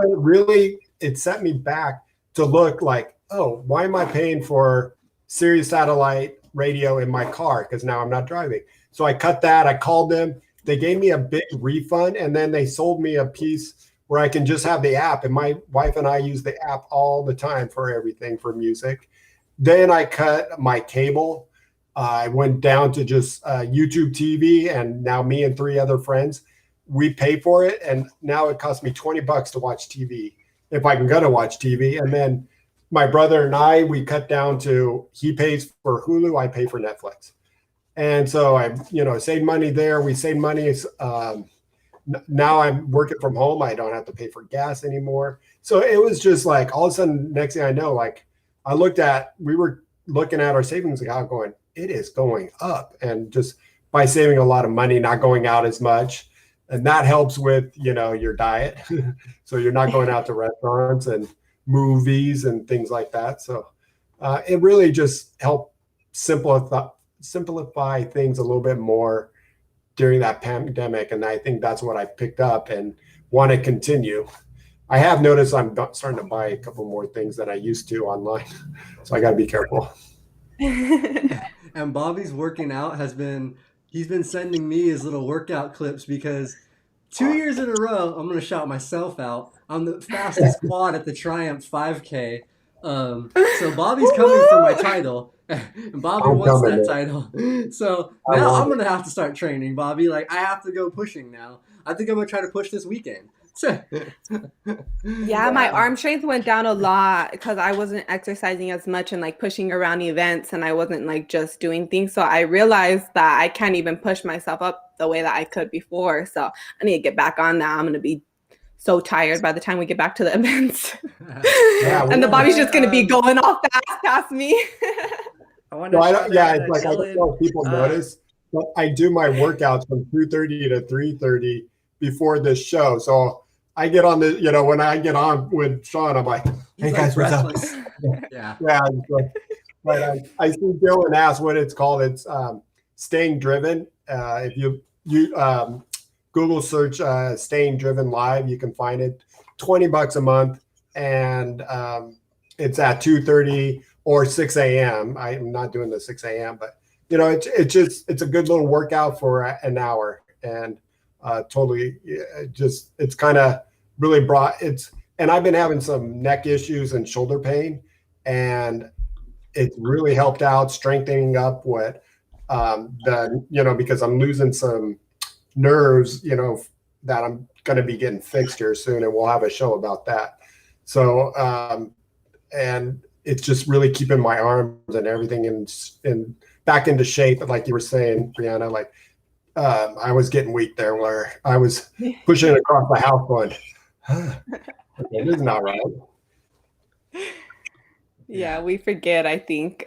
it set me back to look like, oh, why am I paying for Sirius satellite radio in my car? Because now I'm not driving. So I cut that. I called them. They gave me a big refund, and then they sold me a piece where I can just have the app. And my wife and I use the app all the time for everything, for music. Then I cut my cable. I went down to just YouTube TV, and now me and 3 other friends, we pay for it. And now it costs me $20 to watch TV if I can go to watch TV. And then my brother and I, we cut down to, he pays for Hulu, I pay for Netflix. And so I, you know, saved money there. We saved money. Now I'm working from home. I don't have to pay for gas anymore. So it was just like all of a sudden, next thing I know, like we were looking at our savings account going, it is going up. And just by saving a lot of money, not going out as much. And that helps with, you know, your diet. So you're not going out to restaurants and movies and things like that. So it really just helped simplify things a little bit more during that pandemic. And I think that's what I picked up and want to continue. I have noticed I'm starting to buy a couple more things than I used to online. So I got to be careful. And Bobby's working out he's been sending me his little workout clips because 2 years in a row, I'm going to shout myself out. I'm the fastest quad at the Triumph 5K. So Bobby's coming for my title. And Bobby wants that title. So now I'm going to have to start training, Bobby. Like, I have to go pushing now. I think I'm going to try to push this weekend. Yeah, my arm strength went down a lot because I wasn't exercising as much and like pushing around events, and I wasn't like just doing things. So I realized that I can't even push myself up the way that I could before. So I need to get back on that. I'm going to be so tired by the time we get back to the events. And the Bobby's just going to be going off fast past me. I don't know if people notice, but I do my workouts from 2:30 to 3:30 before this show. So I get on the, you know, when I get on with Shawn, I'm like, hey guys, what's up? Yeah. But I see Dylan ask what it's called. It's Staying Driven. If you Google search Staying Driven Live, you can find it. $20 a month, and it's at 2:30 or 6 a.m. I'm not doing the 6 a.m., but you know, it's a good little workout for an hour, and totally it's kind of really and I've been having some neck issues and shoulder pain, and it's really helped out strengthening up what because I'm losing some nerves, you know, that I'm going to be getting fixed here soon, and we'll have a show about that. So and it's just really keeping my arms and everything in back into shape, like you were saying, Brianna. Like I was getting weak there, where I was pushing it across the house going, okay, this is not right. Yeah, we forget, I think.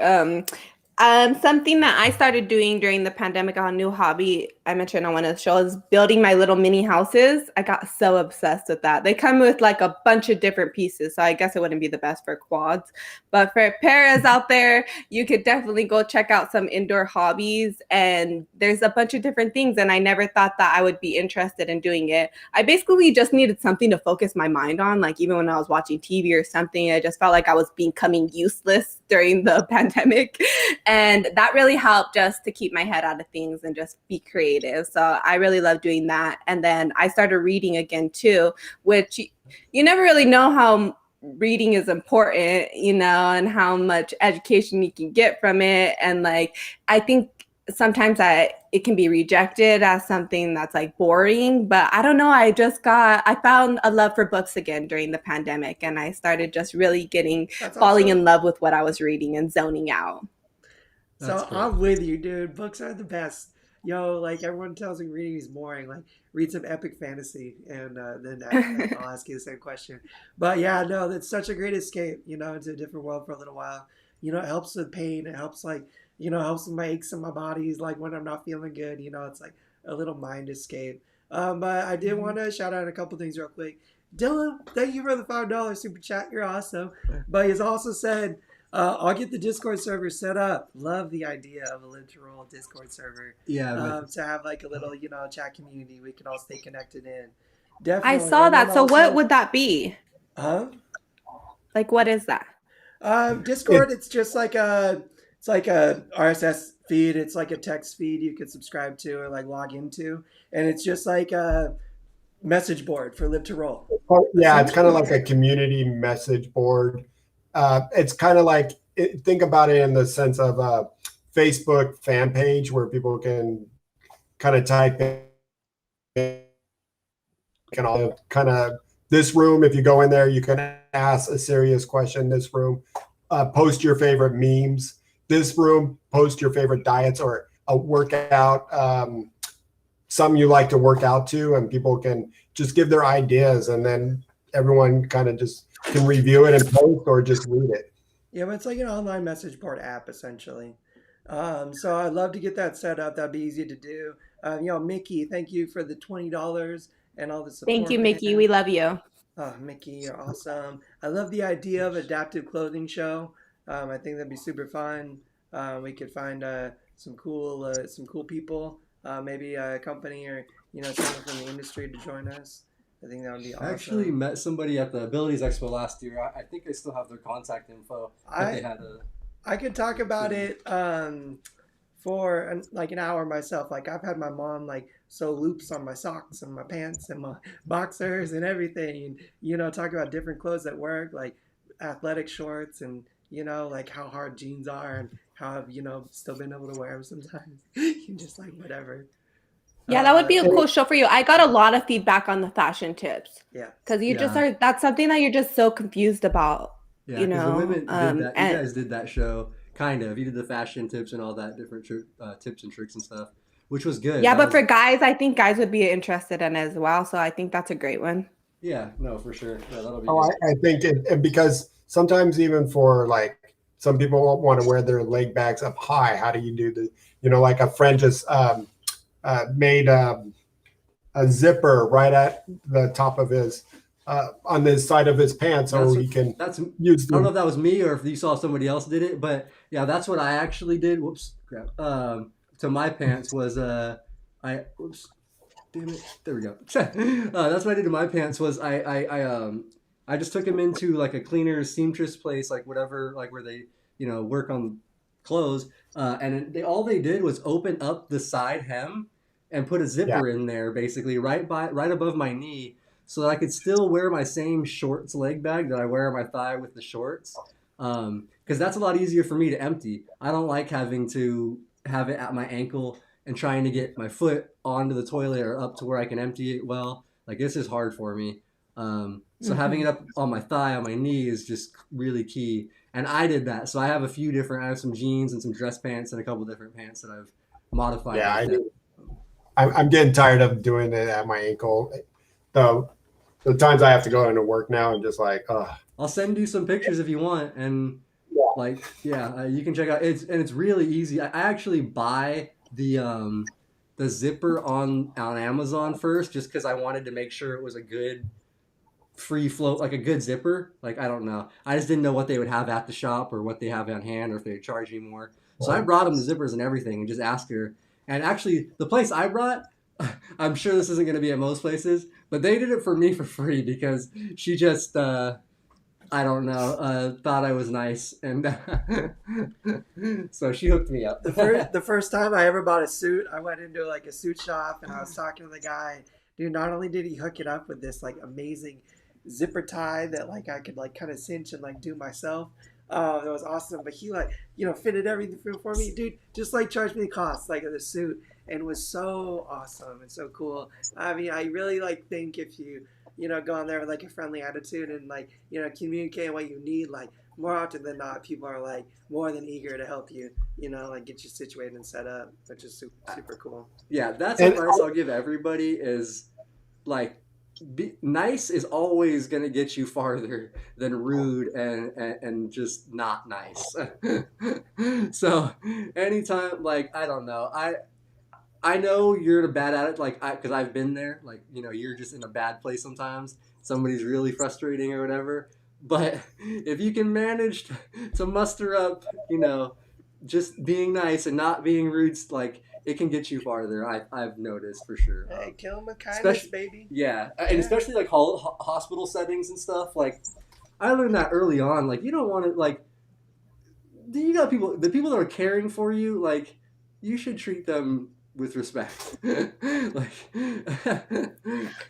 Something that I started doing during the pandemic, a new hobby I mentioned on one of the shows, is building my little mini houses. I got so obsessed with that. They come with like a bunch of different pieces, so I guess it wouldn't be the best for quads. But for paras out there, you could definitely go check out some indoor hobbies. And there's a bunch of different things, and I never thought that I would be interested in doing it. I basically just needed something to focus my mind on. Like even when I was watching TV or something, I just felt like I was becoming useless during the pandemic. And that really helped just to keep my head out of things and just be creative. So I really love doing that. And then I started reading again too, which you never really know how reading is important, and how much education you can get from it. And like, I think sometimes it can be rejected as something that's like boring, but I don't know. I found a love for books again during the pandemic, and I started just really falling in love with what I was reading and zoning out. That's So cool. I'm with you, dude. Books are the best. Like everyone tells me reading is boring. Like read some epic fantasy, and then I'll ask you the same question. But yeah, no, that's such a great escape. Into a different world for a little while. It helps with pain. It helps helps with my aches in my bodies. Like when I'm not feeling good. It's like a little mind escape. But I did want to shout out a couple things real quick. Dylan, thank you for the $5 super chat. You're awesome. But he's also said, I'll get the Discord server set up. Love the idea of a literal Discord server. Yeah, To have like a little, chat community we can all stay connected in. I Definitely. saw And then that. So what also, would that be? huh? Like, what is that? Discord. It's like a RSS feed. It's like a text feed you could subscribe to or like log into, and it's just like a message board for Live to Roll. Yeah, it's kind of Essentially. like a community message board. It's kind of like think about it in the sense of a Facebook fan page where people can kind of type in, can all kind of this room. If you go in there, you can ask a serious question. This room, post your favorite memes. This room, post your favorite diets or a workout. Some you like to work out to, and people can just give their ideas, and then everyone kind of just can review it and post or just read it. Yeah, but it's like an online message board app essentially. So I'd love to get that set up. That'd be easy to do. Mickey, thank you for the $20 and all the Thank you, support, Mickey. man. We love you. Oh, Mickey, you're awesome. I love the idea of adaptive clothing show. I think that'd be super fun. We could find some cool people, maybe a company or someone from the industry to join us. I think that would be I actually awesome. met somebody at the Abilities Expo last year. I think I still have their contact info that they I had a I could talk about thing. it for like an hour myself. Like I've had my mom like sew loops on my socks and my pants and my boxers and everything, and talk about different clothes that work, like athletic shorts, and like how hard jeans are and how I've still been able to wear them sometimes. Just like whatever. Yeah, that would But be a cool show for you. I got a lot of feedback on the fashion tips yeah, because you just Yeah, are, that's something that you're just so confused about, yeah, because the women did that. You and guys did that show, kind of. You did the fashion tips and all that different tips and tricks and stuff, which was good. yeah, That but was for guys, I think guys would be interested in it as well. So I think that's a great one. yeah, no, for sure. Yeah, that'll be Oh, good. I think and because sometimes even for like some people want to wear their leg bags up high. How do you do the, like a friend just made a zipper right at the top of his, on the side of his pants so That's he can that's. use I don't know the, if that was me or if you saw somebody else did it, but yeah, that's what I actually did. Whoops, crap. To my pants was I whoops, damn it. There we go. That's what I did to my pants was I just took them into like a cleaner seamstress place, like whatever, like where they work on clothes, and they all they did was open up the side hem and put a yeah, zipper in there, basically right above my knee, so that I could still wear my same shorts leg bag that I wear on my thigh with the shorts, because that's a lot easier for me to empty. I don't like having to have it at my ankle and trying to get my foot onto the toilet or up to where I can empty it well. Like this is hard for me. So having it Hmm. up on my thigh, on my knee is just really key. And I did that. So I have a few different. I have some jeans and some dress pants and a couple different pants that I've modified yeah. like that. I'm getting tired of doing it at my ankle. The times I have to go into work now and just like, I'll send you some pictures if you want, and Like, yeah, you can check out. It's really easy. I actually buy the zipper on Amazon first, just because I wanted to make sure it was a good free flow, like a good zipper. Like, I don't know, I just didn't know what they would have at the shop or what they have on hand or if they would charge me more. So I brought them the zippers and everything and just asked her. And actually, the place I brought, I'm sure this isn't going to be at most places, but they did it for me for free because she just I don't know, thought I was nice, and so she hooked me up. The first time I ever bought a suit, I went into like a suit shop and I was talking to the guy. Dude, not only did he hook it up with this like amazing zipper tie that like I could like kind of cinch and like do myself. That was awesome. But he like, fitted everything for me. Dude, just like charged me the cost like of the suit and was so awesome and so cool. I mean, I really like think if you, go on there with like a friendly attitude and like, communicate what you need, like more often than not, people are like more than eager to help you, like get you situated and set up, which is super, super cool. Yeah, that's And advice I'll give everybody is like nice is always going to get you farther than rude and just not nice. So anytime, like, I don't know, I know you're bad at it, like, because I've been there. Like, you're just in a bad place sometimes. Somebody's really frustrating or whatever. But if you can manage to muster up, just being nice and not being rude, like, it can get you farther. I've noticed for sure. Hey, kill him with kindness, Especially, baby. yeah, and especially like hospital settings and stuff. Like, I learned that early on. Like, you don't want to like. You got people, the people that are caring for you. Like, you should treat them with respect. Like,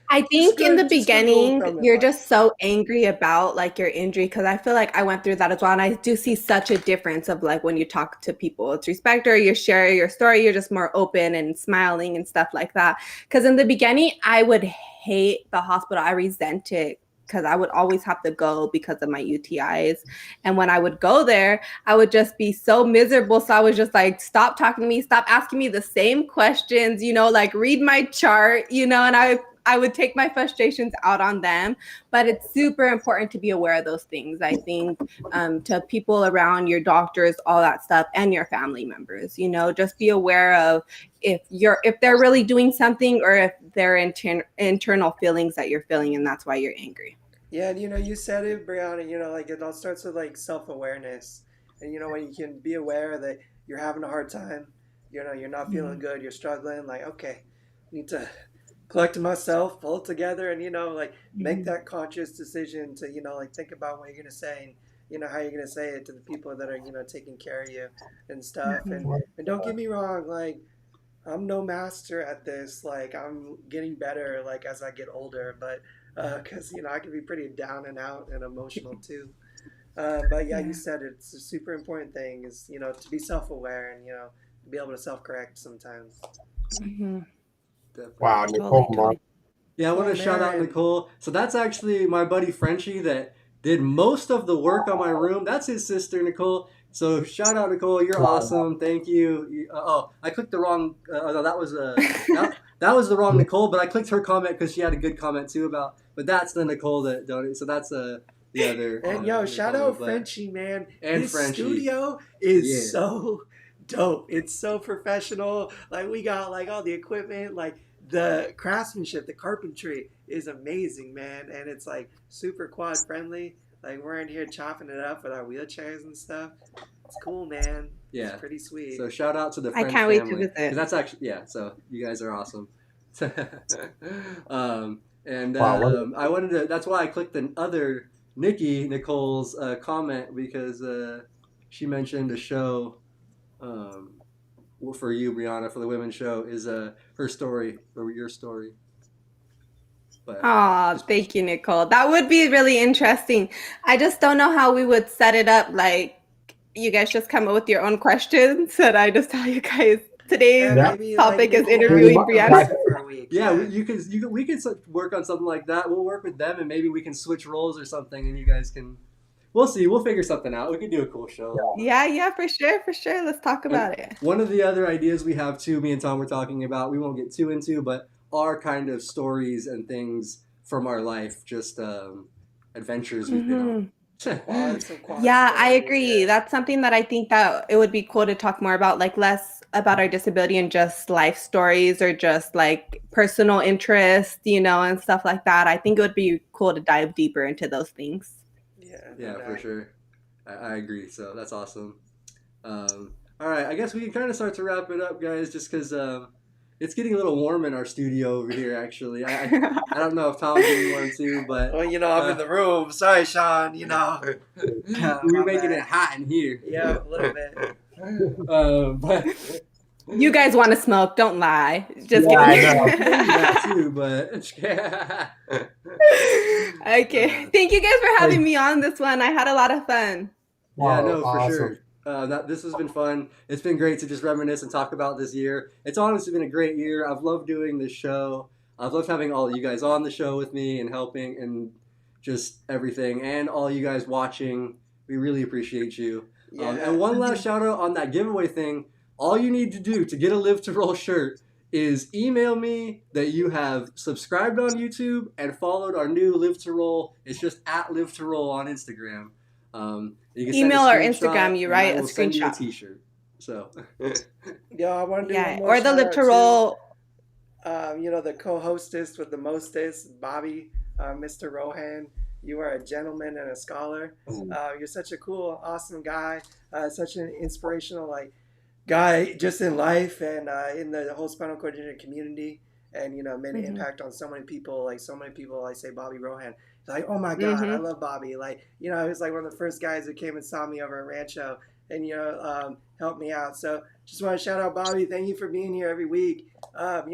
I think in the Just good rule of beginning, thumb you're advice. just so angry about like your injury because I feel like I went through that as well. And I do see such a difference of like when you talk to people with respect or you share your story, you're just more open and smiling and stuff like that. Because in the beginning, I would hate the hospital. I resent it because I would always have to go because of my UTIs. And when I would go there, I would just be so miserable. So I was just like, stop talking to me, stop asking me the same questions, like read my chart, and I would take my frustrations out on them. But it's super important to be aware of those things, I think, to people around your doctors, all that stuff, and your family members. Just be aware of if they're really doing something or if they're internal feelings that you're feeling and that's why you're angry. Yeah, and you said it, Brianna, like it all starts with like self-awareness. And when you can be aware that you're having a hard time, you're not feeling good, you're struggling, like, okay, I need to collect myself, pull it together, and like make that conscious decision to, like think about what you're gonna say and how you're gonna say it to the people that are, taking care of you and stuff. And don't get me wrong, like I'm no master at this. Like I'm getting better, like as I get older, but because I can be pretty down and out and emotional too. But yeah, you said it's a super important thing is to be self-aware and to be able to self-correct sometimes. Mm-hmm. wow, Definitely. Nicole, Totally. Yeah, I want Oh to shout out man, Nicole. So that's actually my buddy Frenchie that did most of the work on my room. That's his sister Nicole. So shout out Nicole, you're wow. awesome. Thank you. Oh, I clicked the wrong. No, that was the wrong Nicole, but I clicked her comment because she had a good comment too about. But that's the Nicole that donated. So that's the other and yo, shout Nicole. out But Frenchie, man. and His Frenchie, studio yeah, is so dope. It's so professional. Like we got like all the equipment, like the craftsmanship, the carpentry is amazing, man. And it's like super quad friendly. Like we're in here chopping it up with our wheelchairs and stuff. It's cool, man. It's yeah. pretty sweet. So shout out to the I French can't wait to family because visit. that's actually yeah. So you guys are awesome. And Wow, I wanted to. That's why I clicked the other Nicole's comment because she mentioned a show for you, Brianna, for the women's show is her story or your story. But Oh, just thank you, Nicole. That would be really interesting. I just don't know how we would set it up. Like, you guys just come up with your own questions, and I just tell you guys today's yeah, Maybe like topic is Nicole has pretty interviewing much. you Brianna. That, visit for a week. yeah, Yeah. we could work on something like that. We'll work with them, and maybe we can switch roles or something, and you guys can. We'll see. We'll figure something out. We could do a cool show. Yeah, for sure, for sure. Let's talk And about it. one of the other ideas we have too, me and Tom were talking about, we won't get too into, but are kind of stories and things from our life, just adventures we've been on. Mm-hmm. Some quad Yeah, I stories, agree. yeah. That's something that I think that it would be cool to talk more about, like less about our disability and just life stories or just like personal interest, and stuff like that. I think it would be cool to dive deeper into those things. Yeah, no Yeah, for doubt. sure. I agree. So that's awesome. All right, I guess we can kind of start to wrap it up, guys, just because it's getting a little warm in our studio over here. Actually, I don't know if Tom's getting warm too, but Well, I'm in the room. Sorry, Shawn. we're My making bad. it hot in here. Yeah, a little bit. But You guys want to smoke? Don't lie. Just Yeah, I kidding. know. maybe that too. But Okay. Thank you guys for having me on this one. I had a lot of fun. yeah, Oh, no, for awesome. sure. This has been fun. It's been great to just reminisce and talk about this year. It's honestly been a great year. I've loved doing this show. I've loved having all of you guys on the show with me and helping and just everything. And all you guys watching, we really appreciate you. Yeah. And one last shout out on that giveaway thing. All you need to do to get a Live to Roll shirt is email me that you have subscribed on YouTube and followed our new Live to Roll. It's just at Live to Roll on Instagram. You can send Email a or screenshot, Instagram, you and right? I A will send you a screenshot. T-shirt. So Yo, I want to do Yeah. one more Or the shout Live out to too. Roll. The co-hostess with the mostest, Bobby, Mr. Rohan. You are a gentleman and a scholar. You're such a cool, awesome guy. Such an inspirational guy just in life and in the whole spinal cord injury community. And made an impact on so many people. Like so many people, I say Bobby Rohan. Like, oh my God, I love Bobby. Like, he was like one of the first guys who came and saw me over at Rancho and helped me out. So just want to shout out Bobby. Thank you for being here every week. After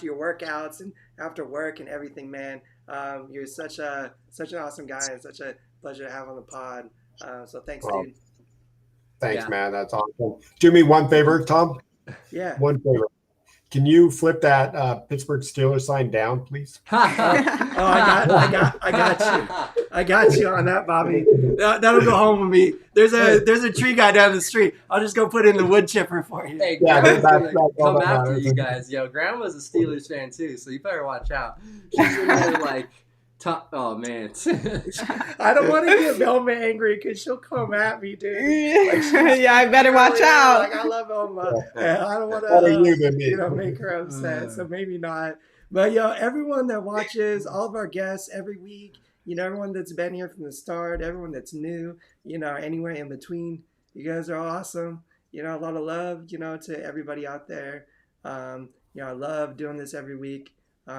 your workouts and after work and everything, man. You're such an awesome guy and such a pleasure to have on the pod. So thanks, Well, dude. Thanks, Yeah. man. That's awesome. Do me one favor, Tom. Yeah. One favor. Can you flip that Pittsburgh Steelers sign down, please? I got you on that, Bobby. That'll go home with me. There's a tree guy down the street. I'll just go put in the wood chipper for you. Hey, Yeah, Grandma's that's gonna all come that after matters. you guys. Yo, Grandma's a Steelers fan too, so you better watch out. She's in there like, oh man. I don't want to get Velma angry because she'll come at me, dude. Yeah, I better watch out. Like, I love Velma. And I don't want Better you than me. to make her upset. So maybe not. But everyone that watches, all of our guests every week, everyone that's been here from the start, everyone that's new, anywhere in between, you guys are awesome. A lot of love, to everybody out there. I love doing this every week.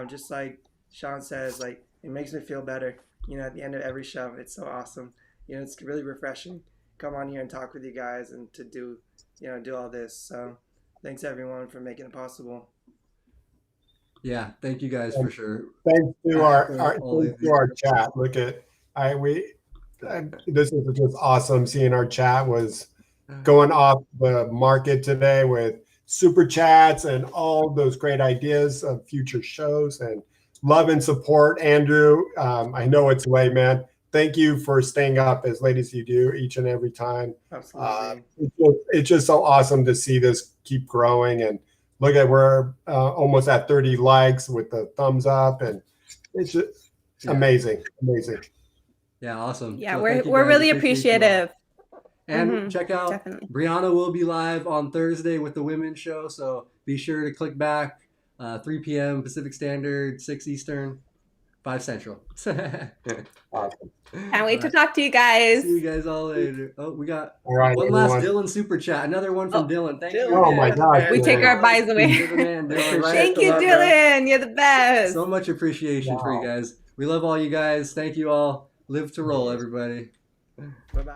Just like Shawn says, like, it makes me feel better. At the end of every show, it's so awesome. It's really refreshing. Come on here and talk with you guys and to do all this. So thanks everyone for making it possible. Yeah, thank you guys for sure. Thanks to all thanks to our chat. Look at this is just awesome. Seeing our chat was going off the market today with super chats and all those great ideas of future shows and love and support. Andrew, I know it's late, man. Thank you for staying up as late as you do each and every time. Absolutely. It's just so awesome to see this keep growing. And look at, we're almost at 30 likes with the thumbs up. And it's just amazing. Yeah, awesome. Yeah, So we're thank you we're guys. really Appreciate you all. appreciative. And check out Definitely. Brianna will be live on Thursday with the women's show, so be sure to click back. 3 p.m. Pacific Standard, 6 Eastern, 5 Central. Awesome. Can't wait to talk to you guys. See you guys all later. Oh, we got All right, one last everyone. Dylan super chat. Another one from Dylan. Thank you. Oh my gosh. We take our buys away. You're the man, Dylan, right? Thank you, Dylan. You're the best. So much appreciation for you guys. We love all you guys. Thank you all. Live to roll, everybody. Bye-bye.